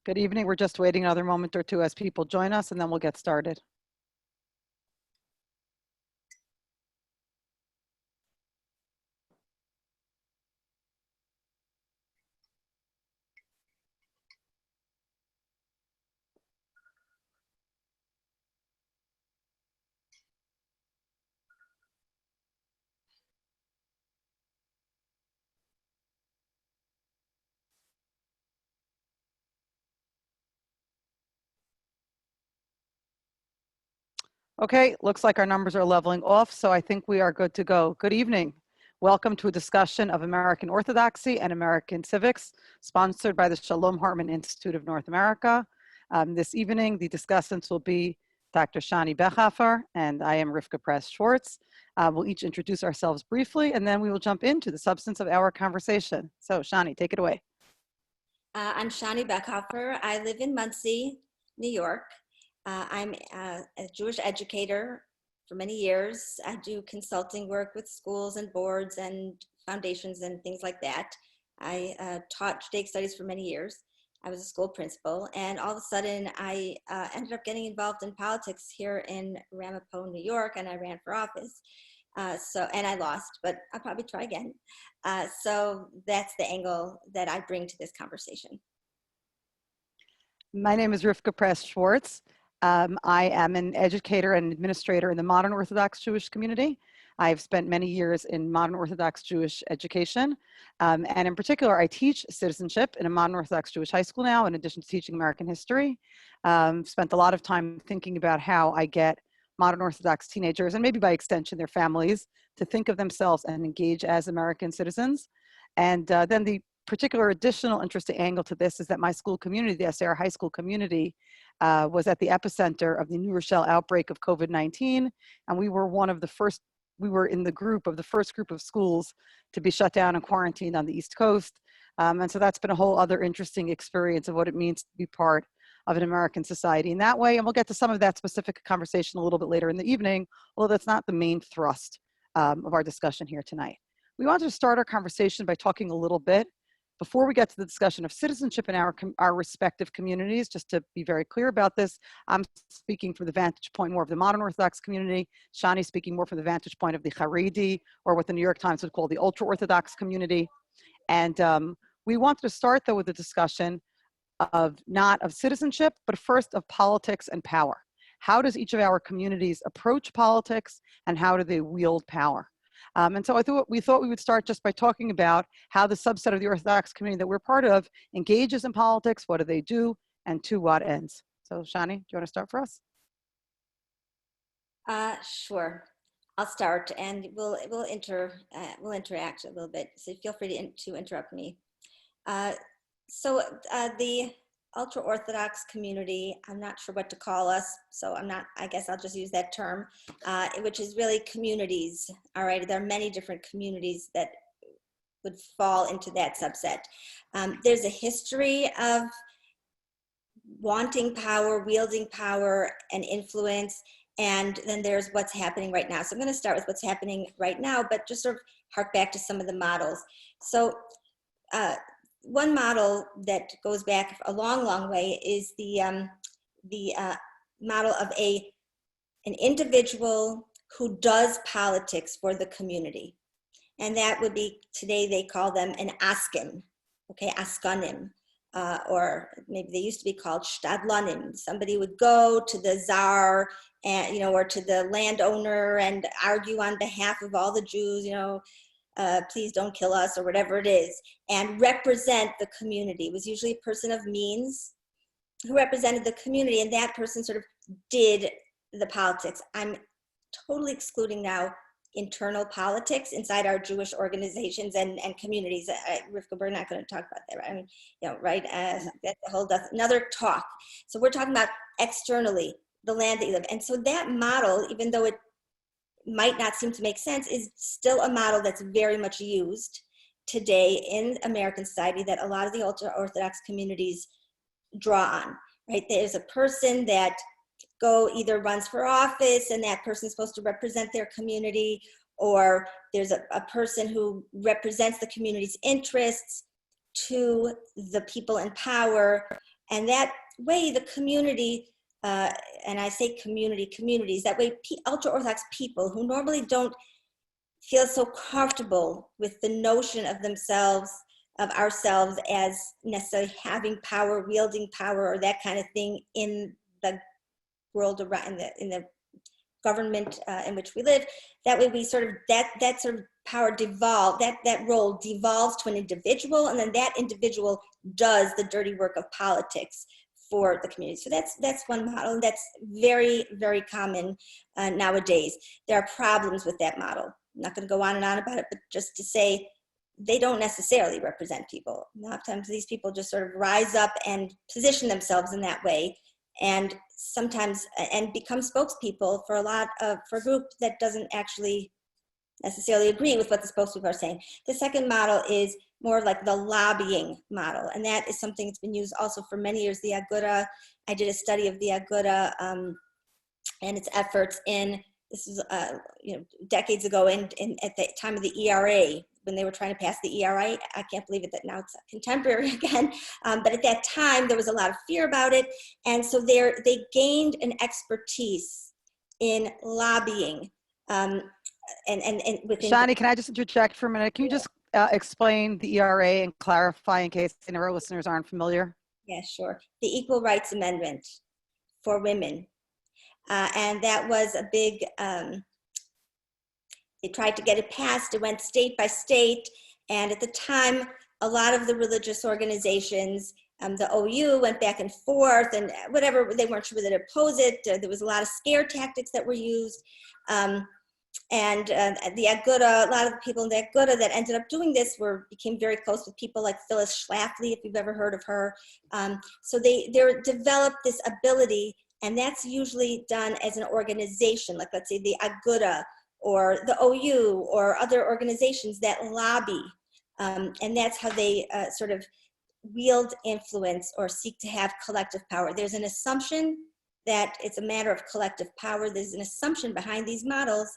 Good evening. We're just waiting another moment or two as people join us, and then we'll get started. Okay, looks like our numbers are leveling off, so I think we are good to go. Good evening. Welcome to a discussion of American Orthodoxy and American Civics, sponsored by the Shalom Hartman Institute of North America. This evening, the discussants will be Dr. Shani Bechhofer, and I am Rivka Schwartz. We'll each introduce ourselves briefly, and then we will jump into the substance of our conversation. So, Shani, take it away. I'm Shani Bechhofer. I live in Muncie, New York. I'm a Jewish educator for many years. I do consulting work with schools and boards and foundations and things like that. I taught Judaic studies for many years. I was a school principal, and all of a sudden I ended up getting involved in politics here in Ramapo, New York, and I ran for office. And I lost, but I'll probably try again. So that's the angle that I bring to this conversation. My name is Rivka Schwartz. I am an educator and administrator in the modern Orthodox Jewish community. I've spent many years in modern Orthodox Jewish education. And in particular, I teach citizenship in a modern Orthodox Jewish high school now, in addition to teaching American history. Spent a lot of time thinking about how I get modern Orthodox teenagers, and maybe by extension their families, to think of themselves and engage as American citizens. And then the particular additional interesting angle to this is that my school community, the SAR high school community, was at the epicenter of the New Rochelle outbreak of COVID-19. And we were we were in the group of the first group of schools to be shut down and quarantined on the East Coast. And so that's been a whole other interesting experience of what it means to be part of an American society in that way. And we'll get to some of that specific conversation a little bit later in the evening, although that's not the main thrust of our discussion here tonight. We wanted to start our conversation by talking a little bit, before we get to the discussion of citizenship in our respective communities, just to be very clear about this, I'm speaking from the vantage point more of the modern Orthodox community. Shani speaking more from the vantage point of the Haredi, or what the New York Times would call the ultra-Orthodox community. And we wanted to start, though, with a discussion of not of citizenship, but first of politics and power. How does each of our communities approach politics, and how do they wield power? And so we thought we would start just by talking about how the subset of the Orthodox community that we're part of engages in politics, what do they do, and to what ends. So Shani, do you want to start for us? Sure. I'll start, and we'll interact a little bit. So feel free to interrupt me. The ultra-Orthodox community, I'm not sure what to call us, so I guess I'll just use that term, which is really communities, all right? There are many different communities that would fall into that subset. There's a history of wanting power, wielding power and influence, and then there's what's happening right now. So I'm gonna start with what's happening right now, but just sort of hark back to some of the models. So, one model that goes back a long, long way is the model of an individual who does politics for the community. And that would be, today they call them an askin, okay, askanim, or maybe they used to be called shtadlanim. Somebody would go to the czar and, or to the landowner and argue on behalf of all the Jews, please don't kill us, or whatever it is, and represent the community. It was usually a person of means who represented the community, and that person sort of did the politics. I'm totally excluding now internal politics inside our Jewish organizations and communities. Rivka, we're not going to talk about that, right? I mean, right? That's a whole another talk. So we're talking about externally, the land that you live. And so that model, even though it might not seem to make sense, is still a model that's very much used today in American society that a lot of the ultra-Orthodox communities draw on, right? There's a person that either runs for office and that person's supposed to represent their community, or there's a person who represents the community's interests to the people in power, And that way the community, and I say communities, that way ultra-Orthodox people who normally don't feel so comfortable with the notion of themselves, of ourselves as necessarily having power, wielding power, or that kind of thing in the world around, in the government in which we live. That way we sort of, that sort of power that role devolves to an individual, and then that individual does the dirty work of politics for the community. So that's one model, and that's very, very common nowadays. There are problems with that model. I'm not going to go on and on about it, but just to say they don't necessarily represent people. A lot of times these people just sort of rise up and position themselves in that way, and sometimes and become spokespeople for for a group that doesn't actually necessarily agree with what the spokespeople are saying. The second model is more like the lobbying model, and that is something that's been used also for many years. The Aguda, I did a study of the Aguda and its efforts this is decades ago, at the time of the ERA, when they were trying to pass the ERA. I can't believe it that now it's contemporary again. But at that time, there was a lot of fear about it. And so they gained an expertise in lobbying. And within— Shani, can I just interject for a minute? Can you just explain the ERA and clarify in case any of our listeners aren't familiar? Yeah, sure. The Equal Rights Amendment for women. And that was a big, they tried to get it passed. It went state by state. And at the time, a lot of the religious organizations, the OU went back and forth and whatever, they weren't sure whether to oppose it. There was a lot of scare tactics that were used. The Aguda, a lot of the people in the Aguda that ended up doing this became very close with people like Phyllis Schlafly, if you've ever heard of her. So they developed this ability, and that's usually done as an organization, like let's say the Aguda or the OU or other organizations that lobby. And that's how they sort of wield influence or seek to have collective power. There's an assumption that it's a matter of collective power. There's an assumption behind these models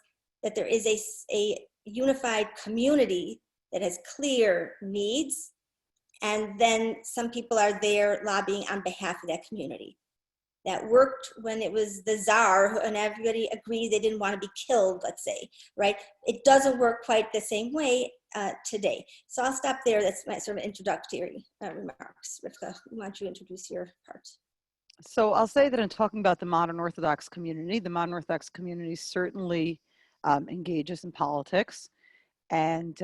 that there is a unified community that has clear needs, and then some people are there lobbying on behalf of that community. That worked when it was the czar and everybody agreed they didn't want to be killed, let's say, right? It doesn't work quite the same way today. So I'll stop there. That's my sort of introductory remarks. Rivka, why don't you introduce your part? So I'll say that in talking about the modern Orthodox community certainly engages in politics and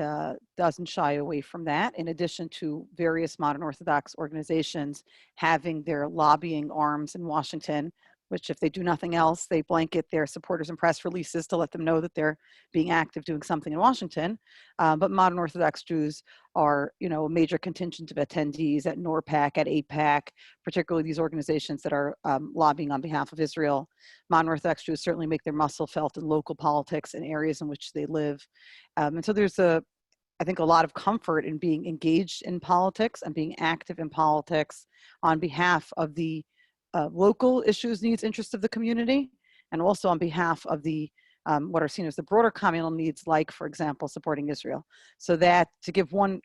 doesn't shy away from that, in addition to various modern Orthodox organizations having their lobbying arms in Washington, which if they do nothing else, they blanket their supporters in press releases to let them know that they're being active doing something in Washington. But modern Orthodox Jews are, a major contingent of attendees at NORPAC, at AIPAC, particularly these organizations that are lobbying on behalf of Israel. Modern Orthodox Jews certainly make their muscle felt in local politics and areas in which they live. And so there's I think a lot of comfort in being engaged in politics and being active in politics on behalf of the local issues, needs, interests of the community, and also on behalf of the what are seen as the broader communal needs, like, for example, supporting Israel. So that, to give one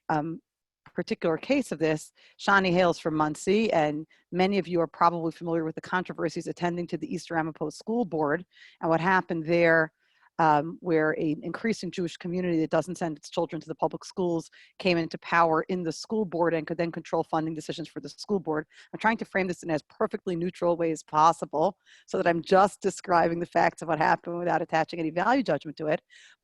particular case of this, Shani hails from Muncie, and many of you are probably familiar with the controversies attending to the East Ramapo School Board and what happened there, where an increasing Jewish community that doesn't send its children to the public schools came into power in the school board and could then control funding decisions for the school board. I'm trying to frame this in as perfectly neutral way as possible so that I'm just describing the facts of what happened without attaching any value judgment to it.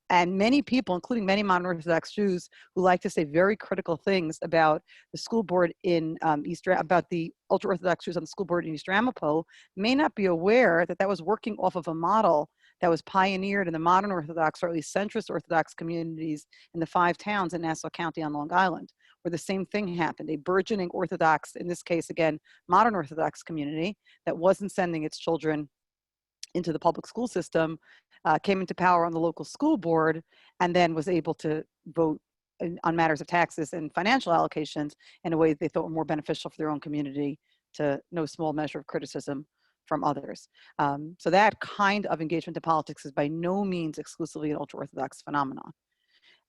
And many people, including many modern Orthodox Jews, who like to say very critical things about the school board in about the ultra-Orthodox Jews on the school board in East Ramapo, may not be aware that that was working off of a model that was pioneered in the modern Orthodox, or at least centrist Orthodox communities in the 5 towns in Nassau County on Long Island, where the same thing happened. A burgeoning Orthodox, in this case, again, modern Orthodox community that wasn't sending its children into the public school system, came into power on the local school board, and then was able to vote on matters of taxes and financial allocations in a way they thought were more beneficial for their own community, to no small measure of criticism from others. So that kind of engagement in politics is by no means exclusively an ultra-Orthodox phenomenon.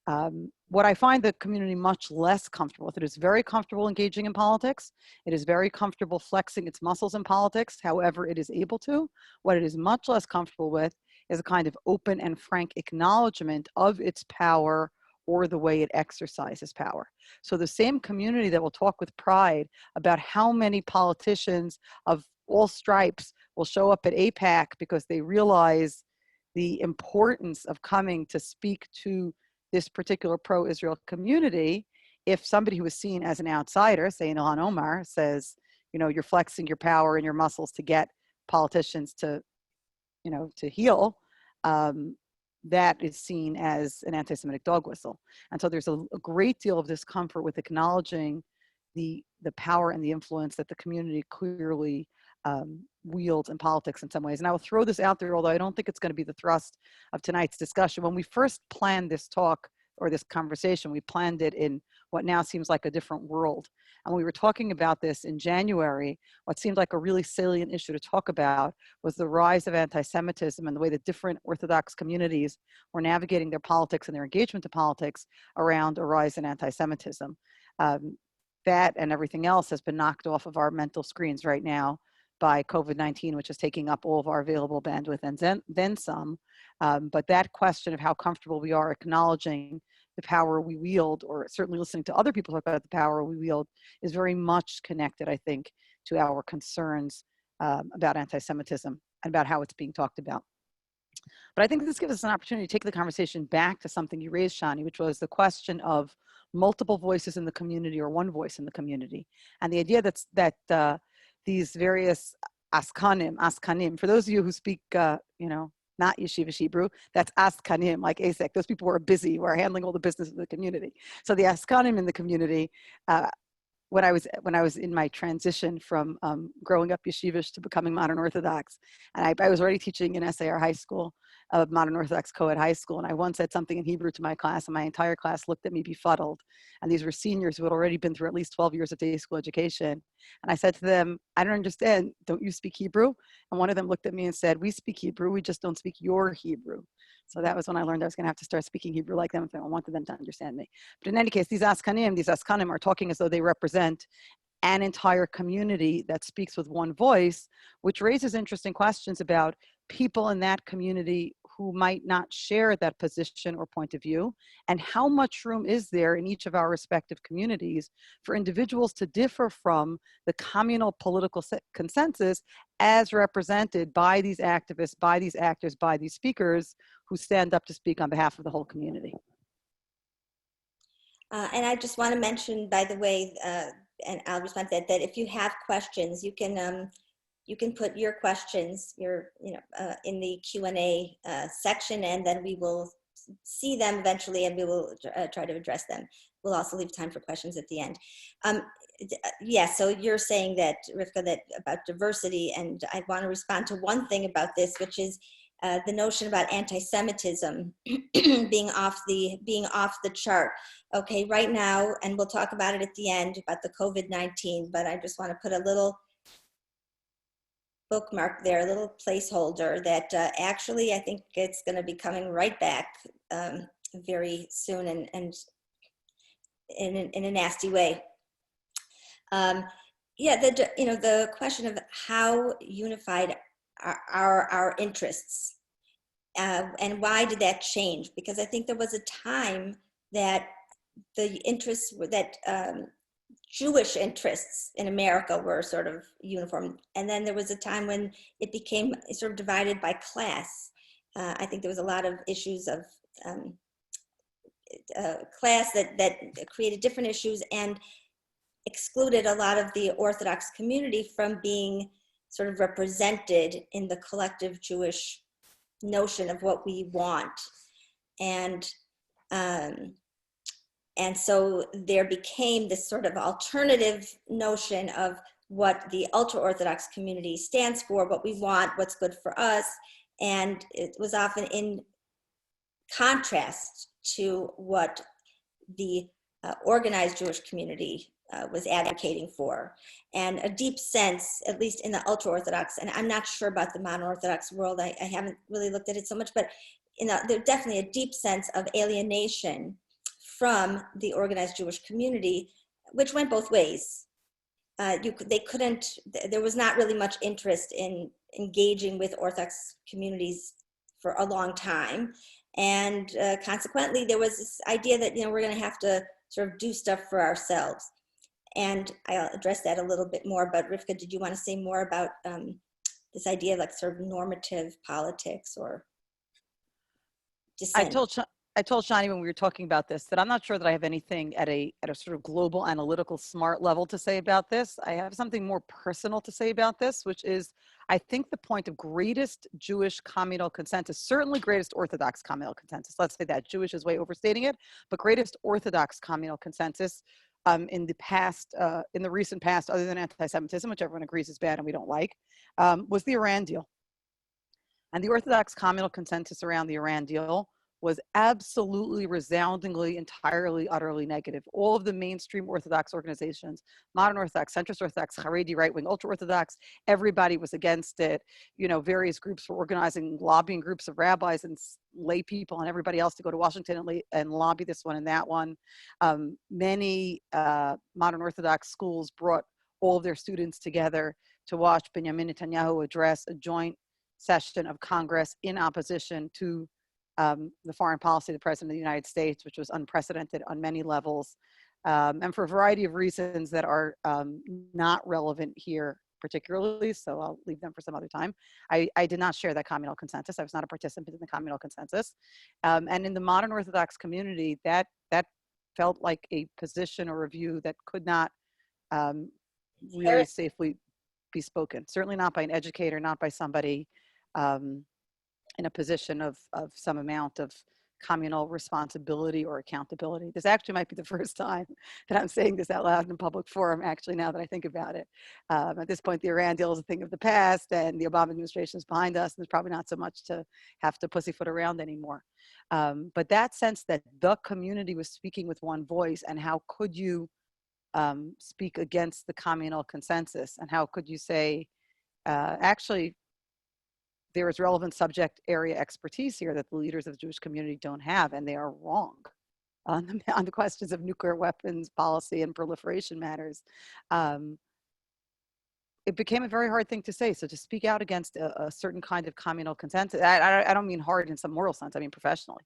What I find the community much less comfortable with, it is very comfortable engaging in politics. It is very comfortable flexing its muscles in politics, however it is able to. What it is much less comfortable with is a kind of open and frank acknowledgement of its power or the way it exercises power. So the same community that will talk with pride about how many politicians of all stripes will show up at AIPAC because they realize the importance of coming to speak to this particular pro-Israel community, if somebody who is seen as an outsider, say Ilhan Omar, says, you know, you're flexing your power and your muscles to get politicians to, you know, to heal, that is seen as an anti-Semitic dog whistle. And so there's a great deal of discomfort with acknowledging the power and the influence that the community clearly wields in politics in some ways. And I will throw this out there, although I don't think it's going to be the thrust of tonight's discussion. When we first planned this talk or this conversation, we planned it in what now seems like a different world. And we were talking about this in January. What seemed like a really salient issue to talk about was the rise of anti-Semitism and the way that different Orthodox communities were navigating their politics and their engagement to politics around a rise in anti-Semitism. That and everything else has been knocked off of our mental screens right now by COVID-19, which is taking up all of our available bandwidth and then some. But that question of how comfortable we are acknowledging the power we wield, or certainly listening to other people talk about the power we wield, is very much connected, I think, to our concerns about anti-Semitism and about how it's being talked about. But I think this gives us an opportunity to take the conversation back to something you raised, Shani, which was the question of multiple voices in the community or one voice in the community. And the idea that these various askanim, for those of you who speak, not yeshivish Hebrew, that's askanim, like ASEC. Those people who are busy, who are handling all the business of the community. So the askanim in the community, when I was in my transition from growing up yeshivish to becoming modern Orthodox, and I was already teaching in SAR high school, modern Orthodox co-ed high school, and I once said something in Hebrew to my class, and my entire class looked at me befuddled. And these were seniors who had already been through at least 12 years of day school education. And I said to them, I don't understand, don't you speak Hebrew? And one of them looked at me and said, we speak Hebrew, we just don't speak your Hebrew. So that was when I learned I was going to have to start speaking Hebrew like them if I wanted them to understand me. But in any case, these askanim are talking as though they represent an entire community that speaks with one voice, which raises interesting questions about people in that community who might not share that position or point of view, and how much room is there in each of our respective communities for individuals to differ from the communal political consensus as represented by these activists, by these actors, by these speakers who stand up to speak on behalf of the whole community. And I just want to mention, by the way, and I'll respond to that if you have questions, you can put your questions, in the Q&A section, and then we will see them eventually, and we will try to address them. We'll also leave time for questions at the end. Yeah, so you're saying that, Rivka, that about diversity, and I want to respond to one thing about this, which is the notion about anti-Semitism being off the chart. Okay, right now, and we'll talk about it at the end about the COVID-19, but I just want to put a little bookmark there, a little placeholder that actually I think it's going to be coming right back very soon, and in a nasty way. Yeah, the question of how unified are our interests, and why did that change? Because I think there was a time that the interests that Jewish interests in America were sort of uniform. And then there was a time when it became sort of divided by class. I think there was a lot of issues of class that created different issues and excluded a lot of the Orthodox community from being sort of represented in the collective Jewish notion of what we want. And so there became this sort of alternative notion of what the ultra-Orthodox community stands for, what we want, what's good for us. And it was often in contrast to what the organized Jewish community was advocating for. And a deep sense, at least in the ultra-Orthodox, and I'm not sure about the modern Orthodox world, I haven't really looked at it so much, but there's definitely a deep sense of alienation from the organized Jewish community, which went both ways. There was not really much interest in engaging with Orthodox communities for a long time. And consequently, there was this idea that, we're going to have to sort of do stuff for ourselves. And I'll address that a little bit more, but Rivka, did you want to say more about this idea of like sort of normative politics or dissent? I told Shani when we were talking about this that I'm not sure that I have anything at a sort of global analytical smart level to say about this. I have something more personal to say about this, which is I think the point of greatest Jewish communal consensus, certainly greatest Orthodox communal consensus, let's say that, Jewish is way overstating it, but greatest Orthodox communal consensus in the recent past, other than anti-Semitism, which everyone agrees is bad and we don't like, was the Iran deal. And the Orthodox communal consensus around the Iran deal was absolutely, resoundingly, entirely, utterly negative. All of the mainstream Orthodox organizations, modern Orthodox, centrist Orthodox, Haredi, right-wing, ultra-Orthodox, everybody was against it. Various groups were organizing lobbying groups of rabbis and lay people and everybody else to go to Washington and lobby this one and that one. Many modern Orthodox schools brought all of their students together to watch Benjamin Netanyahu address a joint session of Congress in opposition to the foreign policy of the President of the United States, which was unprecedented on many levels, and for a variety of reasons that are not relevant here particularly, so I'll leave them for some other time. I did not share that communal consensus. I was not a participant in the communal consensus. And in the modern Orthodox community, that felt like a position or a view that could not really safely be spoken. Certainly not by an educator, not by somebody in a position of some amount of communal responsibility or accountability. This actually might be the first time that I'm saying this out loud in a public forum, actually, now that I think about it. At this point, the Iran deal is a thing of the past and the Obama administration is behind us, and there's probably not so much to have to pussyfoot around anymore. But that sense that the community was speaking with one voice, and how could you speak against the communal consensus, and how could you say, actually, there is relevant subject area expertise here that the leaders of the Jewish community don't have, and they are wrong on the questions of nuclear weapons policy and proliferation matters. It became a very hard thing to say. So to speak out against a certain kind of communal consensus, I don't mean hard in some moral sense, I mean professionally.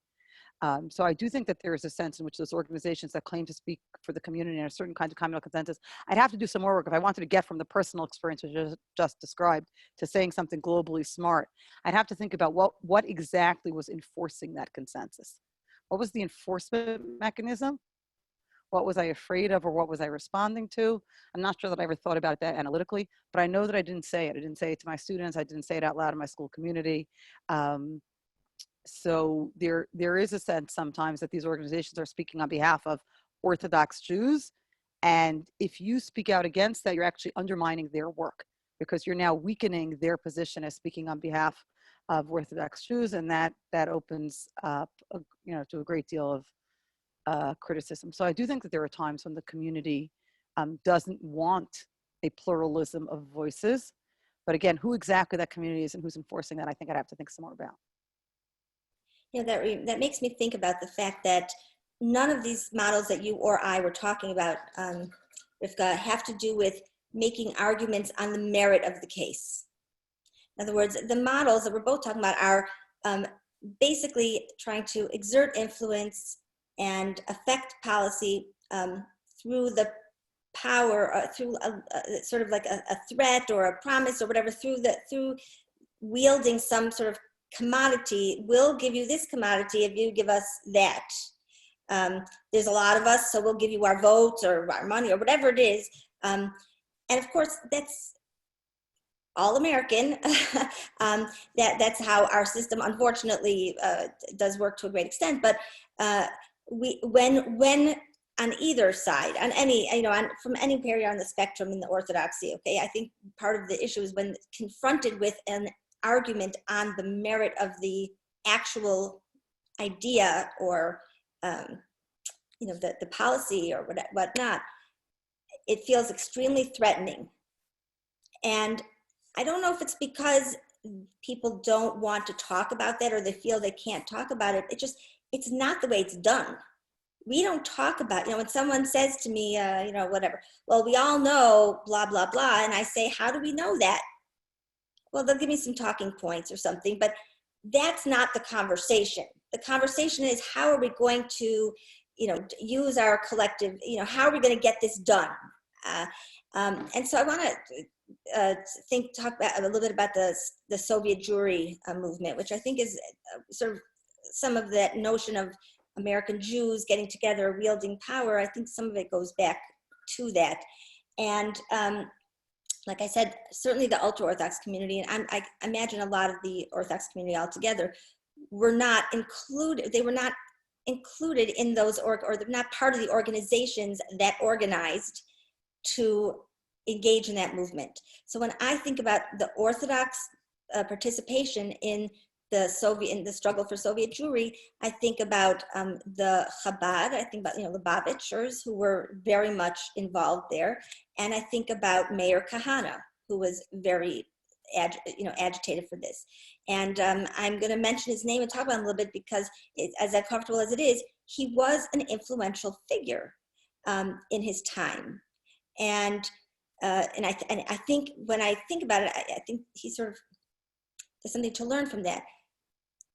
So I do think that there is a sense in which those organizations that claim to speak for the community in a certain kind of communal consensus, I'd have to do some more work if I wanted to get from the personal experience which I just described to saying something globally smart. I'd have to think about what exactly was enforcing that consensus. What was the enforcement mechanism? What was I afraid of, or what was I responding to? I'm not sure that I ever thought about that analytically, but I know that I didn't say it. I didn't say it to my students. I didn't say it out loud in my school community. So there is a sense sometimes that these organizations are speaking on behalf of Orthodox Jews. And if you speak out against that, you're actually undermining their work, because you're now weakening their position as speaking on behalf of Orthodox Jews. And that opens up, to a great deal of criticism. So I do think that there are times when the community doesn't want a pluralism of voices. But again, who exactly that community is and who's enforcing that, I think I'd have to think some more about. That makes me think about the fact that none of these models that you or I were talking about, Rivka, have to do with making arguments on the merit of the case. In other words, the models that we're both talking about are basically trying to exert influence and affect policy through the power, through sort of like a threat or a promise or whatever, through wielding some sort of commodity. We'll give you this commodity if you give us that. There's a lot of us, so we'll give you our votes or our money or whatever it is. And of course, that's all American. That's how our system, unfortunately, does work to a great extent. But when on either side, on any, from any area on the spectrum in the Orthodoxy, okay, I think part of the issue is when confronted with an argument on the merit of the actual idea or the policy or whatnot, it feels extremely threatening. And I don't know if it's because people don't want to talk about that or they feel they can't talk about it. It's not the way it's done. we don't talk about, when someone says to me, whatever, well, we all know blah, blah, blah. And I say, how do we know that? Well, they'll give me some talking points or something, but that's not the conversation. The conversation is, how are we going to, use our collective, how are we going to get this done? And so I want to talk about a little bit about the Soviet Jewry movement, which I think is sort of some of that notion of American Jews getting together, wielding power. I think some of it goes back to that. And like I said, certainly the ultra-Orthodox community, and I imagine a lot of the Orthodox community altogether, were not included. They were not included in those, or they're not part of the organizations that organized to engage in that movement. So when I think about the Orthodox participation in the struggle for Soviet Jewry, I think about the Chabad. I think about the Lubavitchers, who were very much involved there, and I think about Mayor Kahana, who was very agitated for this. And I'm going to mention his name and talk about him a little bit because, as uncomfortable as it is, he was an influential figure in his time, and I think when I think about it, I think he sort of, there's something to learn from that.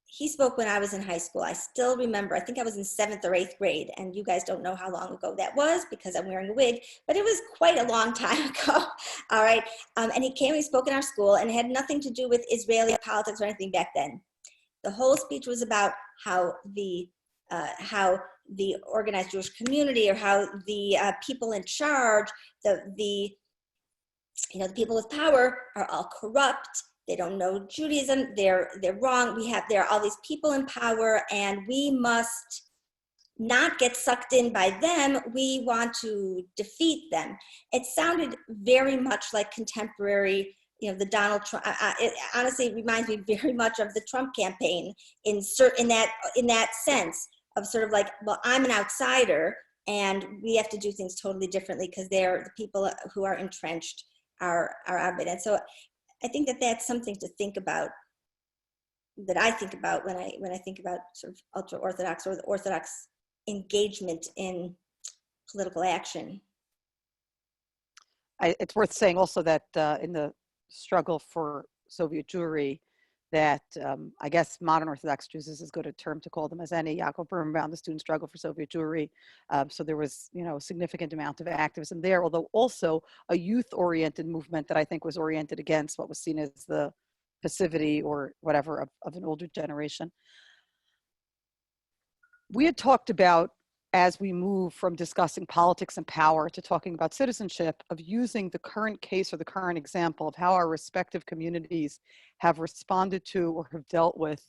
He spoke when I was in high school. I still remember, I think I was in 7th or 8th grade, and you guys don't know how long ago that was because I'm wearing a wig, but it was quite a long time ago, all right? And he came and he spoke in our school, and it had nothing to do with Israeli politics or anything back then. The whole speech was about how the organized Jewish community, or how the people in charge, the people with power are all corrupt. They don't know Judaism. They're wrong. There are all these people in power, and we must not get sucked in by them. We want to defeat them. It sounded very much like contemporary, the Donald Trump. It honestly reminds me very much of the Trump campaign in that sense of sort of like, well, I'm an outsider, and we have to do things totally differently because they're the people who are entrenched are out of it. And so I think that that's something to think about, that I think about when I think about sort of ultra-Orthodox or the Orthodox engagement in political action. It's worth saying also that in the struggle for Soviet Jewry, that I guess modern Orthodox Jews is as good a term to call them as any. Yaakov Birnbaum, the student struggle for Soviet Jewry. So there was, a significant amount of activism there, although also a youth-oriented movement that I think was oriented against what was seen as the passivity or whatever of an older generation. We had talked about, as we move from discussing politics and power to talking about citizenship, of using the current case or the current example of how our respective communities have responded to or have dealt with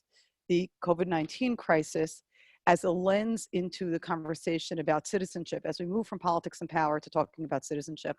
the COVID-19 crisis as a lens into the conversation about citizenship as we move from politics and power to talking about citizenship.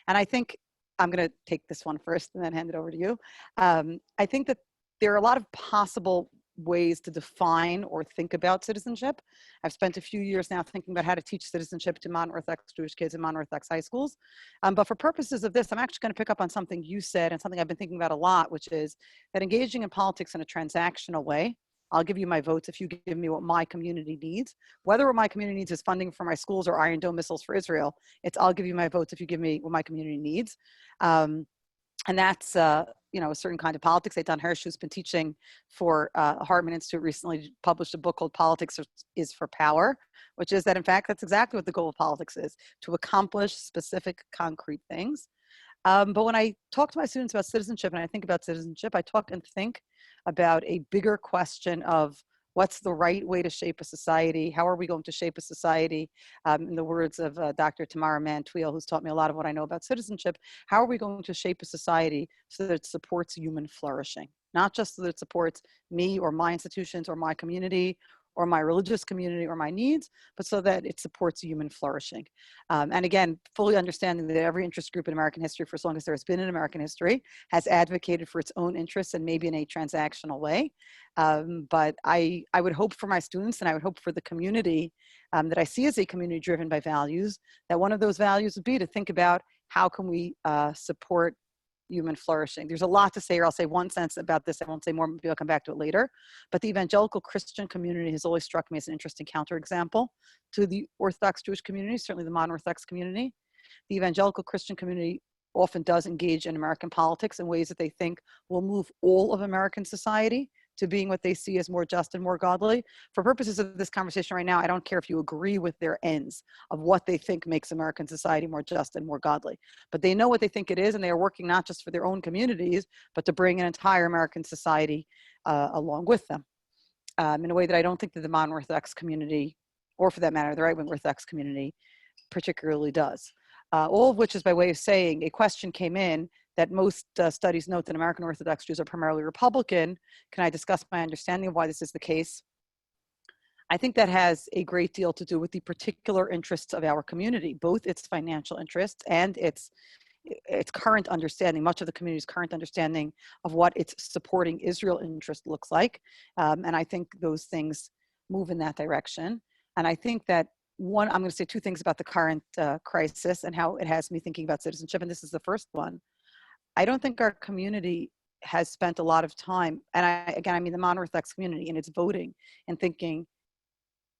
And I think I'm going to take this one first and then hand it over to you. I think that there are a lot of possible ways to define or think about citizenship. I've spent a few years now thinking about how to teach citizenship to modern Orthodox Jewish kids in modern Orthodox high schools. But for purposes of this, I'm actually going to pick up on something you said and something I've been thinking about a lot, which is that engaging in politics in a transactional way. I'll give you my votes if you give me what my community needs. Whether what my community needs is funding for my schools or Iron Dome missiles for Israel, it's I'll give you my votes if you give me what my community needs. And that's a certain kind of politics. Eitan Hirsch, who's been teaching for Hartman Institute, recently published a book called Politics is for Power, which is that, in fact, that's exactly what the goal of politics is, to accomplish specific, concrete things. But when I talk to my students about citizenship and I think about citizenship, I talk and think about a bigger question of what's the right way to shape a society? How are we going to shape a society? In the words of Dr. Tamara Mantwiel, who's taught me a lot of what I know about citizenship, how are we going to shape a society so that it supports human flourishing? Not just so that it supports me or my institutions or my community or my religious community or my needs, but so that it supports human flourishing. And again, fully understanding that every interest group in American history, for as long as there has been in American history, has advocated for its own interests and maybe in a transactional way. But I would hope for my students, and I would hope for the community that I see as a community driven by values, that one of those values would be to think about how can we support human flourishing. There's a lot to say, or I'll say one sentence about this. I won't say more, maybe I'll come back to it later. But the evangelical Christian community has always struck me as an interesting counterexample to the Orthodox Jewish community, certainly the modern Orthodox community. The evangelical Christian community often does engage in American politics in ways that they think will move all of American society to being what they see as more just and more godly. For purposes of this conversation right now, I don't care if you agree with their ends of what they think makes American society more just and more godly, but they know what they think it is, and they are working not just for their own communities, but to bring an entire American society along with them in a way that I don't think that the modern Orthodox community, or for that matter, the right-wing Orthodox community particularly does. All of which is by way of saying a question came in that most studies note that American Orthodox Jews are primarily Republican. Can I discuss my understanding of why this is the case? I think that has a great deal to do with the particular interests of our community, both its financial interests and its current understanding, much of the community's current understanding of what its supporting Israel interest looks like. And I think those things move in that direction. And I think that I'm going to say two things about the current crisis and how it has me thinking about citizenship. And this is the first one. I don't think our community has spent a lot of time, and I mean the modern Orthodox community, in its voting and thinking,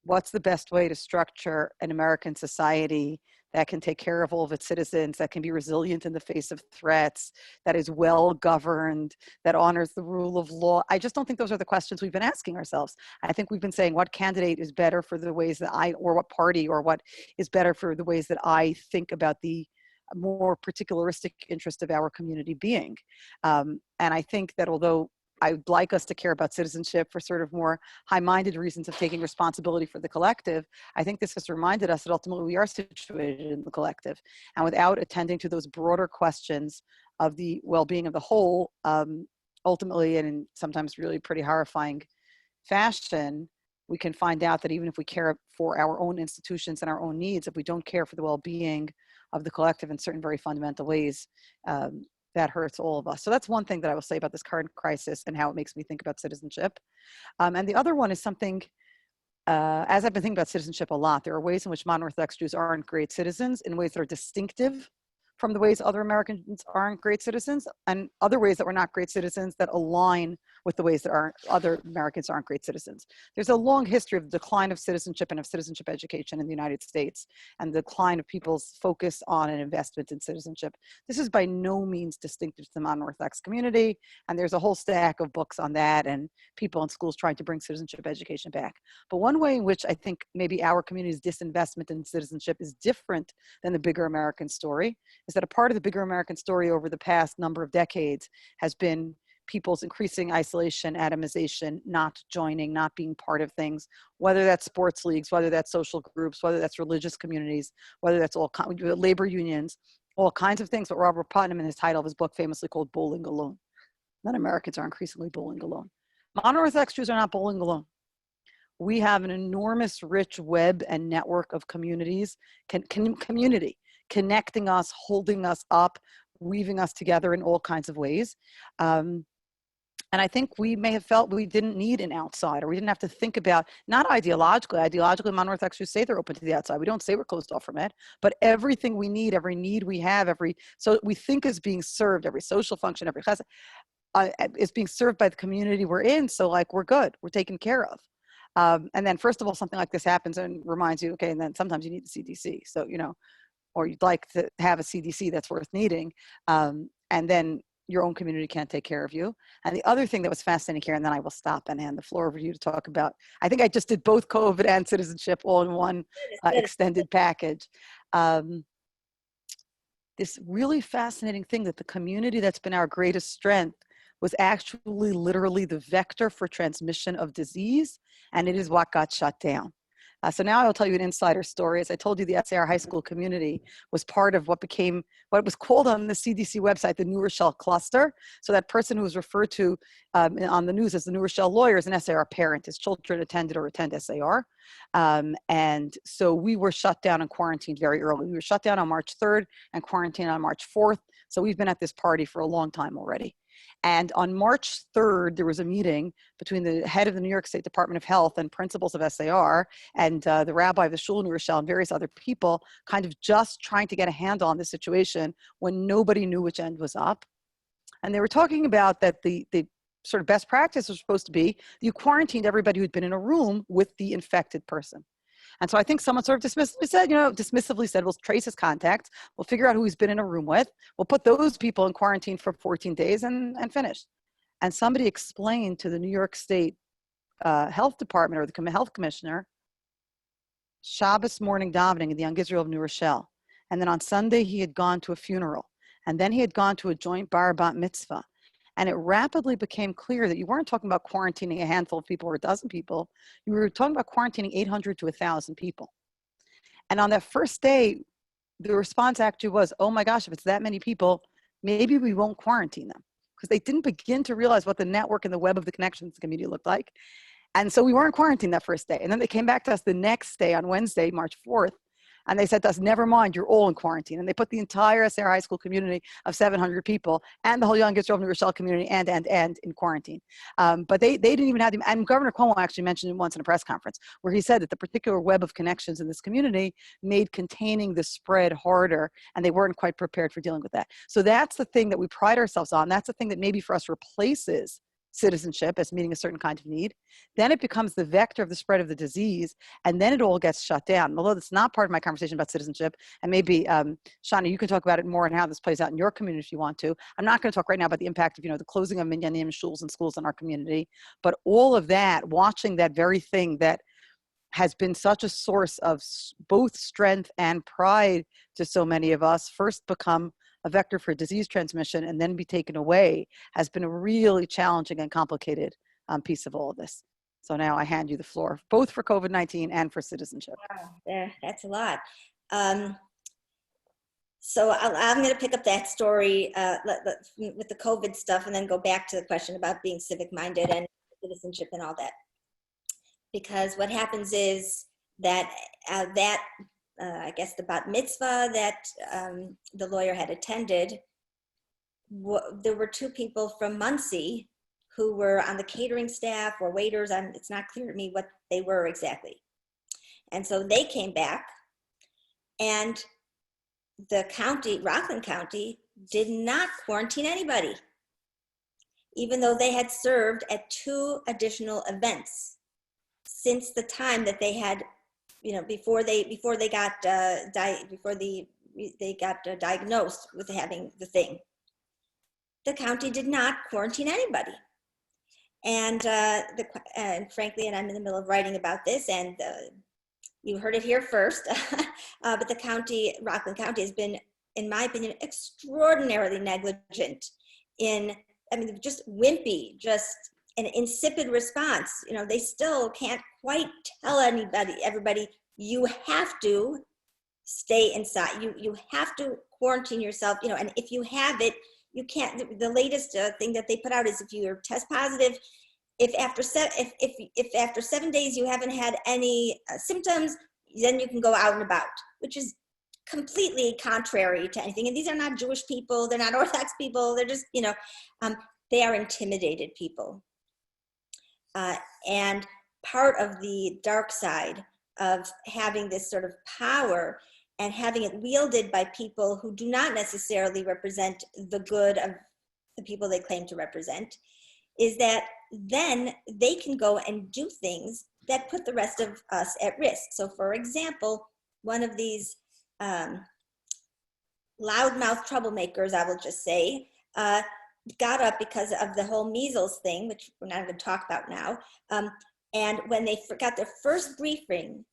what's the best way to structure an American society that can take care of all of its citizens, that can be resilient in the face of threats, that is well governed, that honors the rule of law? I just don't think those are the questions we've been asking ourselves. I think we've been saying, what candidate is better for the ways that or what party, or what is better for the ways that I think about the more particularistic interest of our community being. And I think that although I would like us to care about citizenship for sort of more high-minded reasons of taking responsibility for the collective, I think this has reminded us that ultimately we are situated in the collective. And without attending to those broader questions of the well-being of the whole, ultimately, and in sometimes really pretty horrifying fashion, we can find out that even if we care for our own institutions and our own needs, if we don't care for the well-being of the collective in certain very fundamental ways, that hurts all of us. So that's one thing that I will say about this current crisis and how it makes me think about citizenship. And the other one is something, as I've been thinking about citizenship a lot, there are ways in which modern Orthodox Jews aren't great citizens in ways that are distinctive from the ways other Americans aren't great citizens, and other ways that we're not great citizens that align with the ways that other Americans aren't great citizens. There's a long history of the decline of citizenship and of citizenship education in the United States, and the decline of people's focus on an investment in citizenship. This is by no means distinctive to the modern Orthodox community, and there's a whole stack of books on that and people in schools trying to bring citizenship education back. But one way in which I think maybe our community's disinvestment in citizenship is different than the bigger American story is that a part of the bigger American story over the past number of decades has been people's increasing isolation, atomization, not joining, not being part of things, whether that's sports leagues, whether that's social groups, whether that's religious communities, whether that's all labor unions, all kinds of things. But Robert Putnam, in his title of his book, famously called Bowling Alone. That Americans are increasingly bowling alone. Modern Orthodox Jews are not bowling alone. We have an enormous, rich web and network of communities, community, connecting us, holding us up, weaving us together in all kinds of ways. And I think we may have felt we didn't need an outsider. We didn't have to think about, not ideologically, modern Orthodox Jews say they're open to the outside. We don't say we're closed off from it, but everything we need, every need we have, so we think is being served, every social function, every chesed, is being served by the community we're in. So like, we're good, we're taken care of. And then first of all, something like this happens and reminds you, okay, and then sometimes you need the CDC. So, or you'd like to have a CDC that's worth needing, and then your own community can't take care of you. And the other thing that was fascinating here, and then I will stop and hand the floor over to you to talk about, I think I just did both COVID and citizenship all in one extended package. This really fascinating thing that the community that's been our greatest strength was actually literally the vector for transmission of disease, and it is what got shut down. So now I'll tell you an insider story. As I told you, the SAR high school community was part of what was called on the CDC website, the New Rochelle cluster. So that person who was referred to on the news as the New Rochelle lawyer is an SAR parent. His children attended or attend SAR. And so we were shut down and quarantined very early. We were shut down on March 3rd and quarantined on March 4th. So we've been at this party for a long time already. And on March 3rd, there was a meeting between the head of the New York State Department of Health and principals of SAR and the rabbi of the Shul New Rochelle and various other people kind of just trying to get a handle on the situation when nobody knew which end was up. And they were talking about that the sort of best practice was supposed to be you quarantined everybody who'd been in a room with the infected person. And so I think someone sort of dismissively said, we'll trace his contacts, we'll figure out who he's been in a room with, we'll put those people in quarantine for 14 days and finish. And somebody explained to the New York State Health Department or the Health Commissioner, Shabbos morning davening in the Young Israel of New Rochelle. And then on Sunday, he had gone to a funeral. And then he had gone to a joint bar bat mitzvah. And it rapidly became clear that you weren't talking about quarantining a handful of people or a dozen people. You were talking about quarantining 800 to 1,000 people. And on that first day, the response actually was, oh my gosh, if it's that many people, maybe we won't quarantine them. Because they didn't begin to realize what the network and the web of the connections community looked like. And so we weren't quarantined that first day. And then they came back to us the next day on Wednesday, March 4th, and they said to us, never mind, you're all in quarantine. And they put the entire Sarah High School community of 700 people and the whole Young Israel of New Rochelle community and in quarantine. But they didn't even have them. And Governor Cuomo actually mentioned it once in a press conference where he said that the particular web of connections in this community made containing the spread harder, and they weren't quite prepared for dealing with that. So that's the thing that we pride ourselves on. That's the thing that maybe for us replaces citizenship as meeting a certain kind of need. Then it becomes the vector of the spread of the disease, and then it all gets shut down. Although that's not part of my conversation about citizenship, and maybe Shani, you can talk about it more and how this plays out in your community if you want to. I'm not going to talk right now about the impact of the closing of minyanim, shuls, and schools in our community, but all of that, watching that very thing that has been such a source of both strength and pride to so many of us, first become a vector for disease transmission and then be taken away, has been a really challenging and complicated piece of all of this. So now I hand you the floor, both for COVID-19 and for citizenship. Wow, that's a lot. So I'm going to pick up that story with the COVID stuff and then go back to the question about being civic-minded and citizenship and all that. Because what happens is that I guess the bat mitzvah that the lawyer had attended, there were two people from Muncie who were on the catering staff or waiters. It's not clear to me what they were exactly. And so they came back, and the county, Rockland County, did not quarantine anybody, even though they had served at 2 additional events since the time that they had, before they got diagnosed with having the thing. The county did not quarantine anybody, and frankly, and I'm in the middle of writing about this, and you heard it here first. But the county, Rockland County, has been, in my opinion, extraordinarily negligent in, just wimpy, just an insipid response. They still can't quite tell everybody, you have to stay inside. You have to quarantine yourself, and if you have it, you can't. The latest thing that they put out is if you're test positive, if after 7 days you haven't had any symptoms, then you can go out and about, which is completely contrary to anything. And these are not Jewish people. They're not Orthodox people. They're just, they are intimidated people. And part of the dark side of having this sort of power and having it wielded by people who do not necessarily represent the good of the people they claim to represent is that then they can go and do things that put the rest of us at risk. So for example, one of these loudmouth troublemakers, I will just say, got up because of the whole measles thing, which we're not going to talk about now. And when they got their first briefing